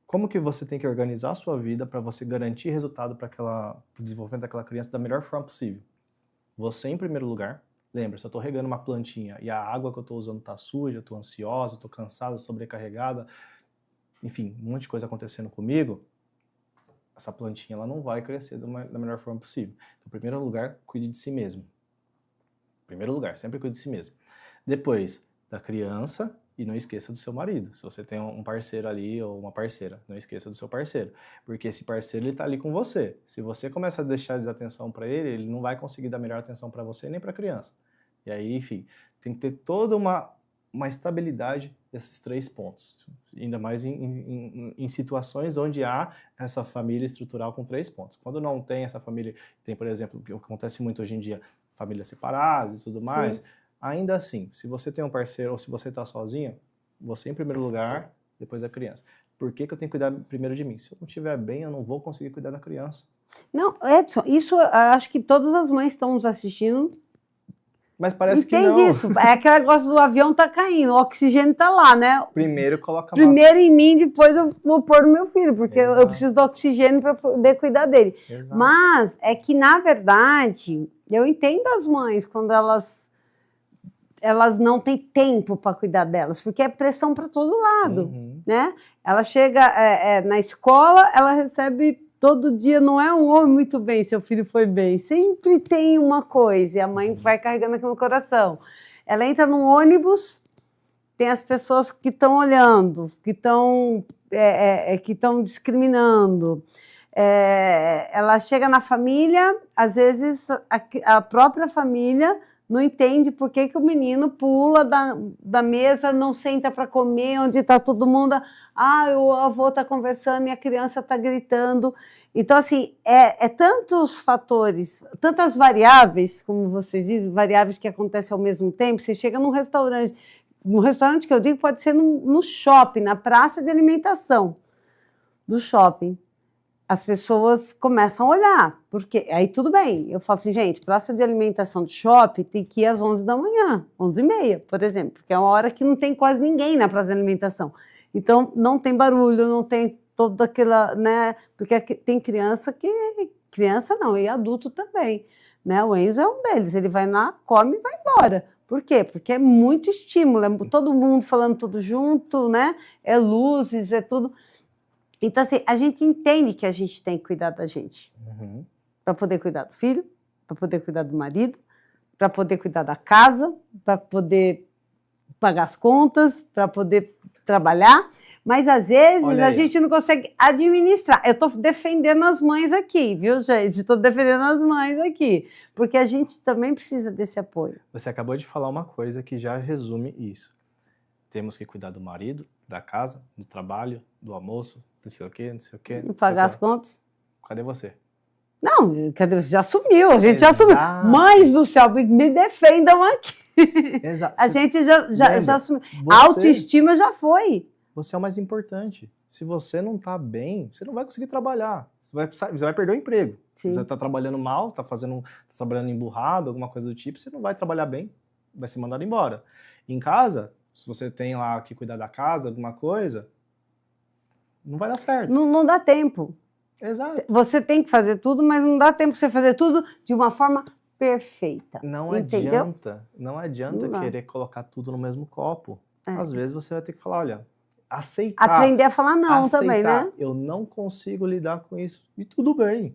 Como que você tem que organizar a sua vida para você garantir resultado para o desenvolvimento daquela criança da melhor forma possível? Você em primeiro lugar. Lembra, se eu estou regando uma plantinha e a água que eu estou usando está suja, eu estou ansiosa, estou cansada, sobrecarregada, enfim, um monte de coisa acontecendo comigo, essa plantinha ela não vai crescer da melhor forma possível. Então, em primeiro lugar, cuide de si mesmo. Em primeiro lugar, sempre cuide de si mesmo. Depois, da criança. E não esqueça do seu marido. Se você tem um parceiro ali ou uma parceira, não esqueça do seu parceiro. Porque esse parceiro ele está ali com você. Se você começa a deixar de dar atenção para ele, ele não vai conseguir dar melhor atenção para você nem para a criança. E aí, enfim, tem que ter toda uma estabilidade desses 3 pontos. Ainda mais em situações onde há essa família estrutural com 3 pontos. Quando não tem essa família, tem, por exemplo, o que acontece muito hoje em dia, famílias separadas e tudo mais, sim, ainda assim, se você tem um parceiro ou se você está sozinha, você em primeiro lugar, depois a criança. Por que eu tenho que cuidar primeiro de mim? Se eu não estiver bem, eu não vou conseguir cuidar da criança. Não, Edson, isso eu acho que todas as mães estão nos assistindo. Mas parece que não. Entende isso? É aquele negócio do avião tá caindo, o oxigênio tá lá, né? Primeiro coloca a Primeiro em mim, depois eu vou pôr no meu filho, porque eu preciso do oxigênio para poder cuidar dele. Exato. Mas é que, na verdade, eu entendo as mães quando elas não têm tempo para cuidar delas, porque é pressão para todo lado, né? Ela chega na escola, ela recebe todo dia, não é um homem muito bem, seu filho foi bem. Sempre tem uma coisa, e a mãe vai carregando aquilo no coração. Ela entra num ônibus, tem as pessoas que estão olhando, que estão discriminando. Ela chega na família, às vezes a própria família não entende por que o menino pula da mesa, não senta para comer, onde está todo mundo. O avô está conversando e a criança está gritando. Então, assim, tantos fatores, tantas variáveis, como vocês dizem, variáveis que acontecem ao mesmo tempo. Você chega num restaurante que eu digo pode ser no shopping, na praça de alimentação do shopping. As pessoas começam a olhar, porque aí tudo bem, eu falo assim, gente, praça de alimentação de shopping tem que ir às 11 da manhã, 11h30, por exemplo, porque é uma hora que não tem quase ninguém na praça de alimentação. Então, não tem barulho, não tem toda aquela, né, porque tem criança não, e adulto também, né, o Enzo é um deles, ele vai lá, come e vai embora. Por quê? Porque é muito estímulo, é todo mundo falando tudo junto, né, é luzes, é tudo... Então, assim, a gente entende que a gente tem que cuidar da gente. Para poder cuidar do filho, para poder cuidar do marido, para poder cuidar da casa, para poder pagar as contas, para poder trabalhar. Mas, às vezes, a gente não consegue administrar. Eu estou defendendo as mães aqui, viu, gente? Estou defendendo as mães aqui. Porque a gente também precisa desse apoio. Você acabou de falar uma coisa que já resume isso. Temos que cuidar do marido, da casa, do trabalho, do almoço, não sei o quê, não sei o quê. E pagar as contas. Cadê você? Não, cadê você? Já sumiu, a gente já sumiu. Mães do céu, me defendam aqui. Exato. A gente já sumiu. A autoestima já foi. Você é o mais importante. Se você não está bem, você não vai conseguir trabalhar. Você vai perder o emprego. Sim. Se você está trabalhando mal, está trabalhando emburrado, alguma coisa do tipo, você não vai trabalhar bem, vai ser mandado embora. Em casa, se você tem lá que cuidar da casa, alguma coisa, não vai dar certo. Não dá tempo. Exato. Você tem que fazer tudo, mas não dá tempo para você fazer tudo de uma forma perfeita. Não adianta querer colocar tudo no mesmo copo. Às vezes você vai ter que falar, olha, aceitar. Aprender a falar não também, né? Eu não consigo lidar com isso. E tudo bem,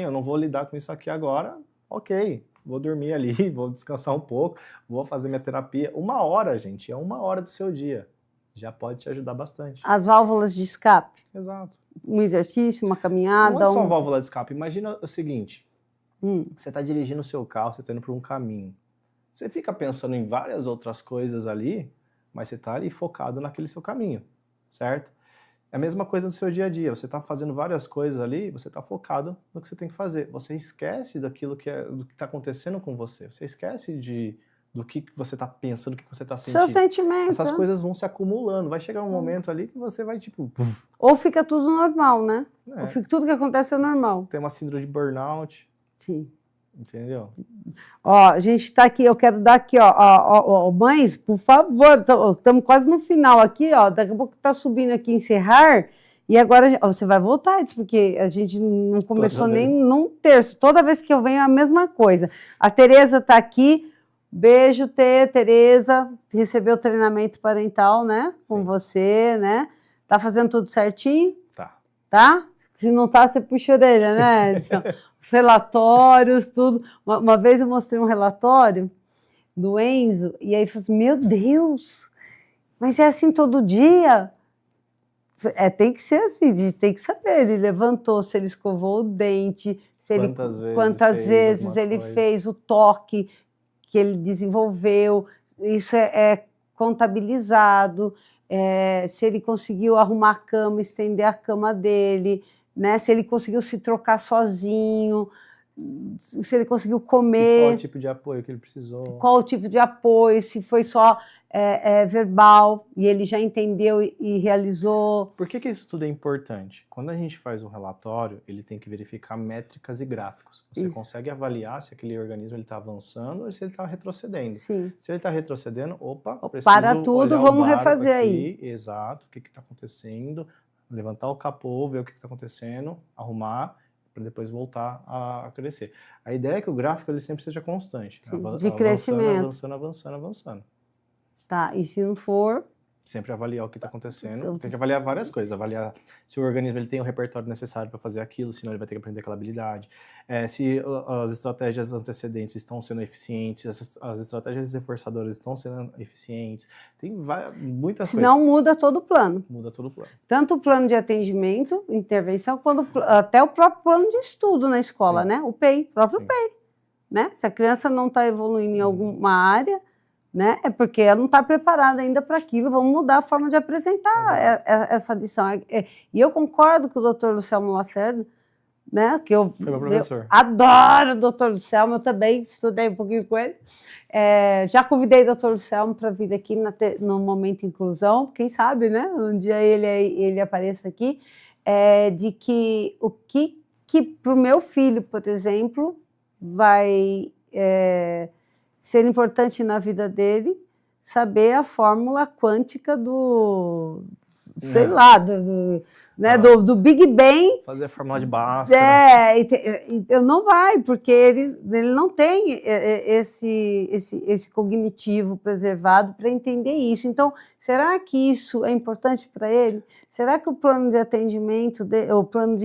eu não vou lidar com isso aqui agora, ok. Vou dormir ali, vou descansar um pouco, vou fazer minha terapia. 1 hora, gente, é 1 hora do seu dia. Já pode te ajudar bastante. As válvulas de escape. Exato. Um exercício, uma caminhada. Não é só válvula de escape. Imagina o seguinte, você está dirigindo o seu carro, você está indo por um caminho. Você fica pensando em várias outras coisas ali, mas você está ali focado naquele seu caminho, certo? É a mesma coisa no seu dia a dia. Você está fazendo várias coisas ali, você está focado no que você tem que fazer. Você esquece do que está acontecendo com você. Você esquece do que você está pensando, do que você está sentindo. Seu sentimento. Essas coisas vão se acumulando. Vai chegar um momento ali que você vai, tipo... Ou fica tudo normal, né? Ou fica tudo que acontece é normal. Tem uma síndrome de burnout. Sim. Entendeu? Ó, a gente está aqui, eu quero dar aqui, ó, mães, por favor, estamos quase no final aqui, ó, daqui a pouco está subindo aqui encerrar, e agora você vai voltar, porque a gente não começou nem num terço, toda vez que eu venho é a mesma coisa. A Tereza está aqui, beijo, Tereza, recebeu treinamento parental, né, com você, né, tá fazendo tudo certinho? Tá? Se não tá, você puxa a orelha, né, Edson? Os relatórios, tudo. Uma vez eu mostrei um relatório do Enzo, e aí falei assim, meu Deus, mas é assim todo dia? Tem que ser assim, tem que saber. Ele levantou, se ele escovou o dente, quantas vezes ele fez o toque, que ele desenvolveu, isso é contabilizado, se ele conseguiu arrumar a cama, estender a cama dele, né? Se ele conseguiu se trocar sozinho, se ele conseguiu comer. E qual o tipo de apoio que ele precisou. Qual o tipo de apoio, se foi só verbal, e ele já entendeu e realizou. Por que isso tudo é importante? Quando a gente faz um relatório, ele tem que verificar métricas e gráficos. Você consegue avaliar se aquele organismo está avançando ou se ele está retrocedendo. Sim. Se ele está retrocedendo, preciso para tudo, vamos refazer aqui, aí. Exato, o que está acontecendo, levantar o capô, ver o que está acontecendo, arrumar, para depois voltar a crescer. A ideia é que o gráfico ele sempre seja constante. Sim, de crescimento. Avançando. Tá, e se não for... Sempre avaliar o que está acontecendo. Tem que avaliar várias coisas. Avaliar se o organismo ele tem o repertório necessário para fazer aquilo, senão ele vai ter que aprender aquela habilidade. Se as estratégias antecedentes estão sendo eficientes, as estratégias reforçadoras estão sendo eficientes. Tem muitas coisas. Senão muda todo o plano. Muda todo o plano. Tanto o plano de atendimento, intervenção, quanto até o próprio plano de estudo na escola, Sim. né? O PEI, próprio Sim. PEI. Né? Se a criança não está evoluindo em alguma área, né? É porque ela não está preparada ainda para aquilo, vamos mudar a forma de apresentar essa lição. E eu concordo com o doutor Luciano Lacerda, né? Que foi meu professor. Eu adoro o doutor Luciano, eu também estudei um pouquinho com ele. Já convidei o doutor Luciano para vir aqui no Momento Inclusão, quem sabe, né? Um dia ele apareça aqui, de que o que para o meu filho, por exemplo, vai... ser importante na vida dele saber a fórmula quântica sei lá, do Big Bang. Fazer a fórmula de Bhaskara. Não vai, porque ele não tem esse cognitivo preservado para entender isso. Então, será que isso é importante para ele? Será que o plano de atendimento, o plano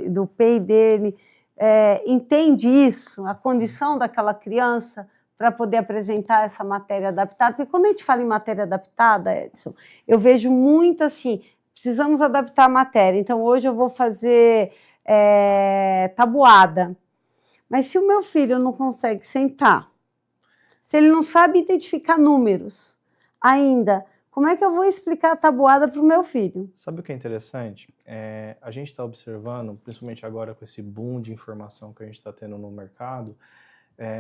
do PEI dele, entende isso, a condição daquela criança, para poder apresentar essa matéria adaptada? Porque quando a gente fala em matéria adaptada, Edson, eu vejo muito assim, precisamos adaptar a matéria, então hoje eu vou fazer tabuada. Mas se o meu filho não consegue sentar, se ele não sabe identificar números ainda, como é que eu vou explicar a tabuada para o meu filho? Sabe o que é interessante? A gente está observando, principalmente agora com esse boom de informação que a gente está tendo no mercado,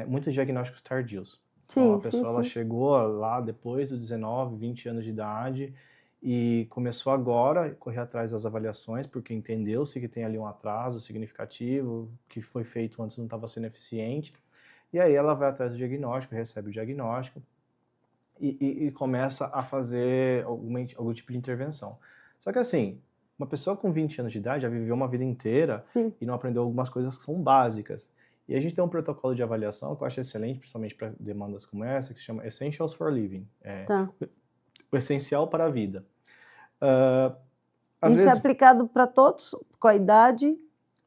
muitos diagnósticos tardios. Então, a pessoa ela chegou lá depois dos 19, 20 anos de idade e começou agora a correr atrás das avaliações, porque entendeu-se que tem ali um atraso significativo, que foi feito antes não estava sendo eficiente, e aí ela vai atrás do diagnóstico, recebe o diagnóstico e começa a fazer algum tipo de intervenção. Só que assim, uma pessoa com 20 anos de idade já viveu uma vida inteira e não aprendeu algumas coisas que são básicas. E a gente tem um protocolo de avaliação que eu acho excelente, principalmente para demandas como essa, que se chama Essentials for Living. O essencial para a vida. Isso é aplicado para todos, com a idade?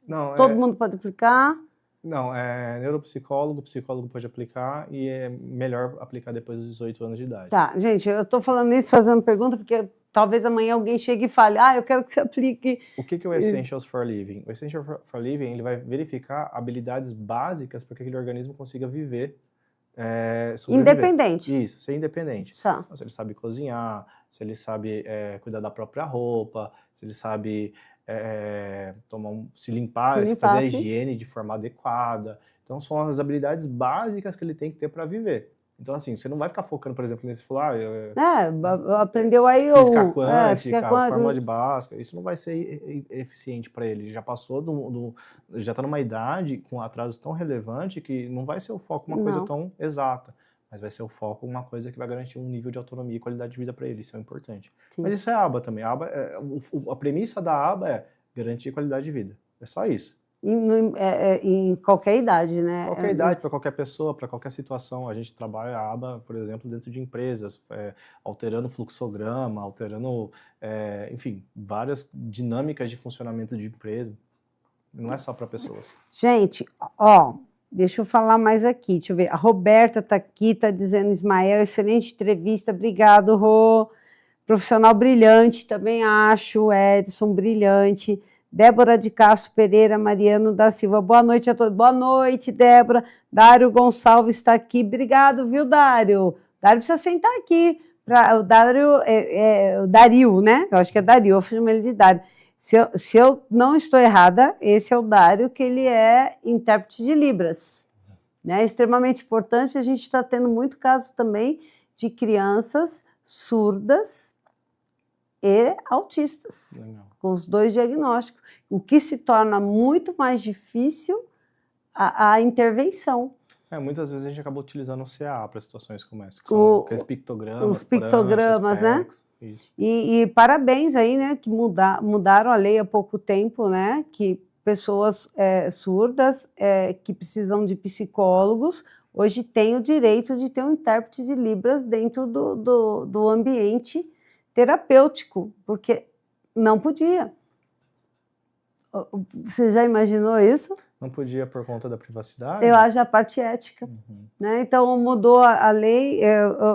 Não, todo mundo pode aplicar? Não, neuropsicólogo, psicólogo pode aplicar e é melhor aplicar depois dos 18 anos de idade. Tá, gente, eu estou falando isso, fazendo pergunta, porque talvez amanhã alguém chegue e fale, eu quero que você aplique... O que é o Essentials for Living? O Essentials for Living ele vai verificar habilidades básicas para que aquele organismo consiga viver, independente. Isso, ser independente. Então, se ele sabe cozinhar, se ele sabe cuidar da própria roupa, se ele sabe se limpar, fazer a higiene de forma adequada. Então, são as habilidades básicas que ele tem que ter para viver. Então, assim, você não vai ficar focando, por exemplo, nesse falar... aprendeu aí física quântica, fórmula de Bhaskara, isso não vai ser eficiente para ele. Ele já passou já está numa idade com um atraso tão relevante que não vai ser o foco uma coisa tão exata, mas vai ser o foco uma coisa que vai garantir um nível de autonomia e qualidade de vida para ele. Isso é importante. Sim. Mas isso é a aba também. A premissa da aba é garantir qualidade de vida. É só isso. Em qualquer idade, né? Qualquer idade, para qualquer pessoa, para qualquer situação. A gente trabalha a aba, por exemplo, dentro de empresas, alterando fluxograma, alterando, enfim, várias dinâmicas de funcionamento de empresa. Não é só para pessoas. Gente, deixa eu falar mais aqui. Deixa eu ver. A Roberta está aqui, está dizendo, Ismael, excelente entrevista. Obrigado, Rô. Profissional brilhante, também acho. Edson, brilhante. Débora de Castro Pereira, Mariano da Silva. Boa noite a todos. Boa noite, Débora. Dário Gonçalves está aqui. Obrigado, viu, Dário? Dário precisa sentar aqui. O Dário, o Dario, né? Eu acho que é Dario, eu chamo ele de Dário. Se eu não estou errada, esse é o Dário, que ele é intérprete de Libras. Né? É extremamente importante. A gente está tendo muito caso também de crianças surdas e autistas. Legal. Com os dois diagnósticos, o que se torna muito mais difícil a intervenção. Muitas vezes a gente acaba utilizando o CA para situações como essa, que são aqueles pictogramas. Os pictogramas, né? Isso. E parabéns aí, né, que mudaram a lei há pouco tempo, né, que pessoas surdas que precisam de psicólogos hoje têm o direito de ter um intérprete de Libras dentro do ambiente terapêutico, porque não podia. Você já imaginou isso? Não podia por conta da privacidade? Eu acho a parte ética. Né? Então, mudou a lei.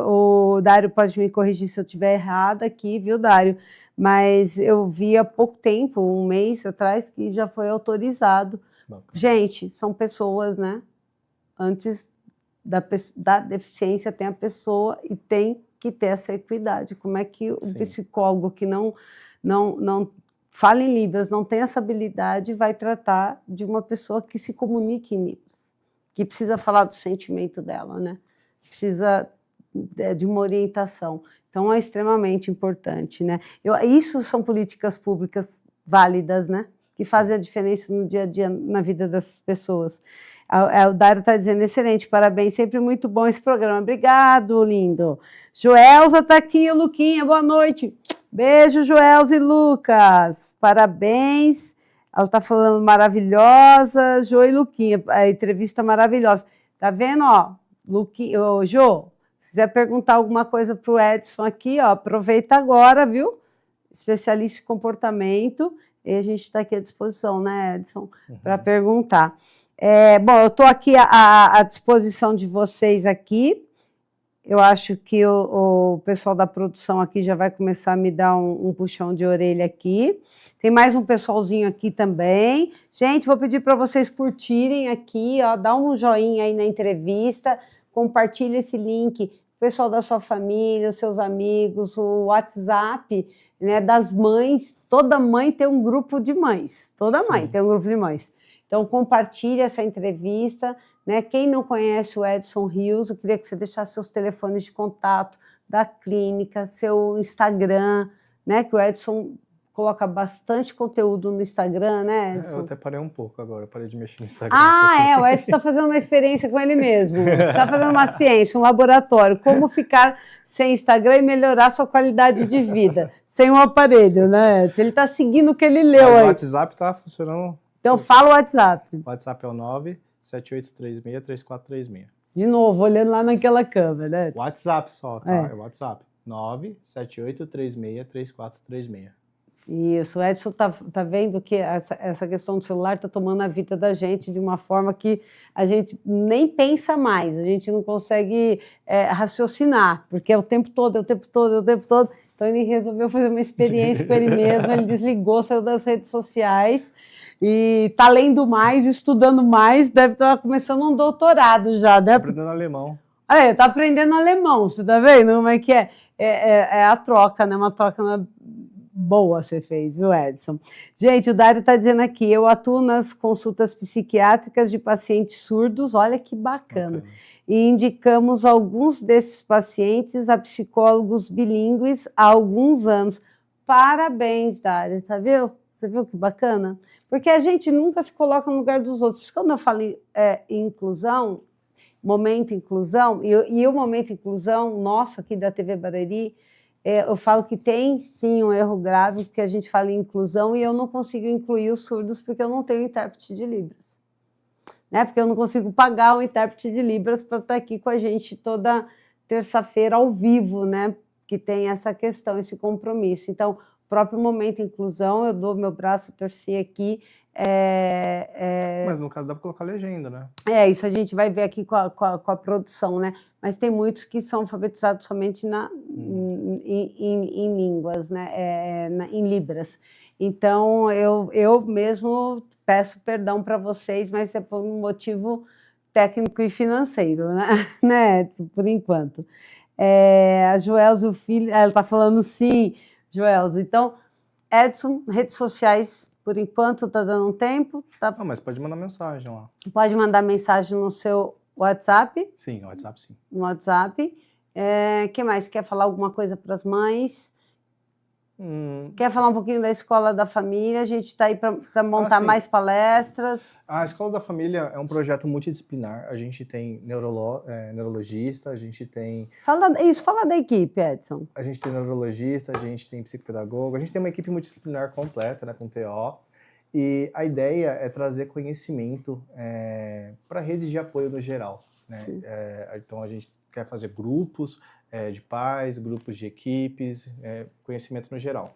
O Dário pode me corrigir se eu estiver errada aqui, viu, Dário? Mas eu vi há pouco tempo, um mês atrás, que já foi autorizado. Bacana. Gente, são pessoas, né? Antes da deficiência tem a pessoa e tem que ter essa equidade. Como é que o psicólogo que não fala em Libras, não tem essa habilidade, vai tratar de uma pessoa que se comunique em Libras, que precisa falar do sentimento dela, né? Precisa de uma orientação. Então, é extremamente importante, né? Isso são políticas públicas válidas, né? Que fazem a diferença no dia a dia, na vida das pessoas. O Dário está dizendo, excelente, parabéns, sempre muito bom esse programa. Obrigado, lindo. Joelza está aqui, o Luquinha, boa noite. Beijo, Joelza e Lucas. Parabéns. Ela está falando maravilhosa. Jo e Luquinha, a entrevista maravilhosa. Tá vendo, ó? Jo, se quiser perguntar alguma coisa para o Edson aqui, ó, aproveita agora, viu? Especialista em comportamento. E a gente está aqui à disposição, né, Edson? Para perguntar. Bom, eu estou aqui à disposição de vocês aqui. Eu acho que o pessoal da produção aqui já vai começar a me dar um puxão de orelha aqui. Tem mais um pessoalzinho aqui também. Gente, vou pedir para vocês curtirem aqui, ó, dá um joinha aí na entrevista, compartilha esse link, o pessoal da sua família, os seus amigos, o WhatsApp, né, das mães. Toda mãe tem um grupo de mães. Toda mãe tem um grupo de mães. Então, compartilhe essa entrevista, né? Quem não conhece o Edson Rios, eu queria que você deixasse seus telefones de contato da clínica, seu Instagram, né? Que o Edson coloca bastante conteúdo no Instagram, né, Edson? Eu até parei um pouco agora, parei de mexer no Instagram. O Edson está fazendo uma experiência com ele mesmo, está fazendo uma ciência, um laboratório, como ficar sem Instagram e melhorar sua qualidade de vida, sem um aparelho, né, Edson? Ele está seguindo o que ele leu aí. O WhatsApp está funcionando. Então, fala o WhatsApp. O WhatsApp é o 97836-3436. De novo, olhando lá naquela câmera, né? WhatsApp só, tá? É o WhatsApp. 97836-3436. Isso, o Edson tá vendo que essa questão do celular está tomando a vida da gente de uma forma que a gente nem pensa mais, a gente não consegue raciocinar, porque é o tempo todo. Então, ele resolveu fazer uma experiência com ele mesmo, ele desligou, saiu das redes sociais. E está lendo mais, estudando mais, deve estar começando um doutorado já, né? Aprendendo alemão. Está aprendendo alemão, você está vendo como é que é? É a troca, né? Uma troca boa você fez, viu, Edson? Gente, o Dário está dizendo aqui, eu atuo nas consultas psiquiátricas de pacientes surdos, olha que bacana. E indicamos alguns desses pacientes a psicólogos bilíngues há alguns anos. Parabéns, Dário, tá viu? Você viu que bacana? Porque a gente nunca se coloca no lugar dos outros. Quando eu falo em inclusão, momento inclusão, e o momento inclusão nosso aqui da TV Barueri, eu falo que tem sim um erro grave, porque a gente fala em inclusão e eu não consigo incluir os surdos porque eu não tenho intérprete de Libras. Né? Porque eu não consigo pagar um intérprete de Libras para estar aqui com a gente toda terça-feira ao vivo, né? Que tem essa questão, esse compromisso. Então, próprio Momento Inclusão, eu dou meu braço a torcer aqui. Mas no caso dá para colocar legenda, né? Isso a gente vai ver aqui com a produção, né? Mas tem muitos que são alfabetizados somente em línguas, né? Em Libras. Então, eu mesmo peço perdão para vocês, mas é por um motivo técnico e financeiro, né, Edson, por enquanto. A Joelza, o filho, ela está falando sim, Joelza. Então, Edson, redes sociais, por enquanto está dando um tempo. Não, mas pode mandar mensagem lá. Pode mandar mensagem no seu WhatsApp? Sim, WhatsApp sim. No WhatsApp. Que mais? Quer falar alguma coisa para as mães? Quer falar um pouquinho da Escola da Família? A gente está aí para montar mais palestras. A Escola da Família é um projeto multidisciplinar. A gente tem neurologista, a gente tem... Fala da equipe, Edson. A gente tem neurologista, a gente tem psicopedagogo, a gente tem uma equipe multidisciplinar completa, né, com TO. E a ideia é trazer conhecimento para redes de apoio no geral, né? Então a gente quer fazer grupos de pais, grupos de equipes, conhecimento no geral.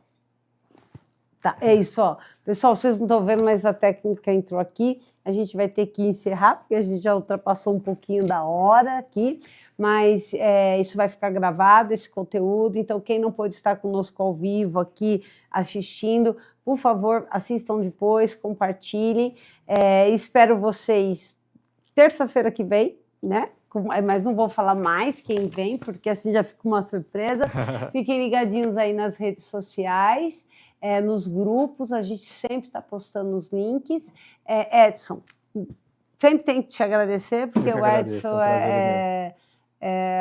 Tá, é isso, ó. Pessoal, vocês não estão vendo, mas a técnica entrou aqui. A gente vai ter que encerrar, porque a gente já ultrapassou um pouquinho da hora aqui, mas isso vai ficar gravado, esse conteúdo. Então, quem não pôde estar conosco ao vivo aqui assistindo, por favor, assistam depois, compartilhem. Espero vocês terça-feira que vem, né? Mas não vou falar mais quem vem, porque assim já fica uma surpresa. Fiquem ligadinhos aí nas redes sociais, nos grupos, a gente sempre está postando os links. Edson, sempre tenho que te agradecer, porque o Edson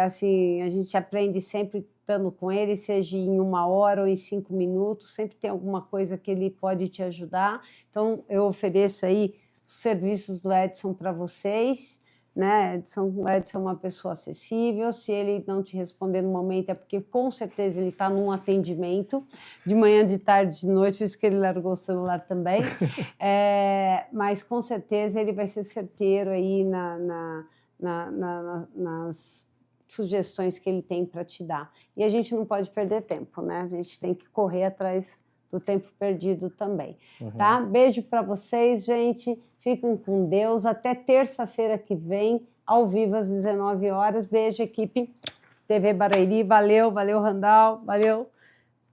assim, a gente aprende sempre estando com ele, seja em 1 hora ou em 5 minutos, sempre tem alguma coisa que ele pode te ajudar. Então, eu ofereço aí os serviços do Edson para vocês. Né, o Edson é uma pessoa acessível. Se ele não te responder no momento é porque com certeza ele está num atendimento de manhã, de tarde, de noite, por isso que ele largou o celular também. Mas com certeza ele vai ser certeiro aí nas sugestões que ele tem para te dar. E a gente não pode perder tempo, né? A gente tem que correr atrás do tempo perdido também. Tá? Beijo para vocês, gente. Fiquem com Deus. Até terça-feira que vem, ao vivo às 19 horas. Beijo, equipe TV Barueri. Valeu, valeu, Randall. Valeu.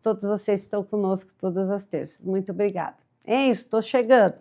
Todos vocês que estão conosco todas as terças. Muito obrigada. É isso, estou chegando.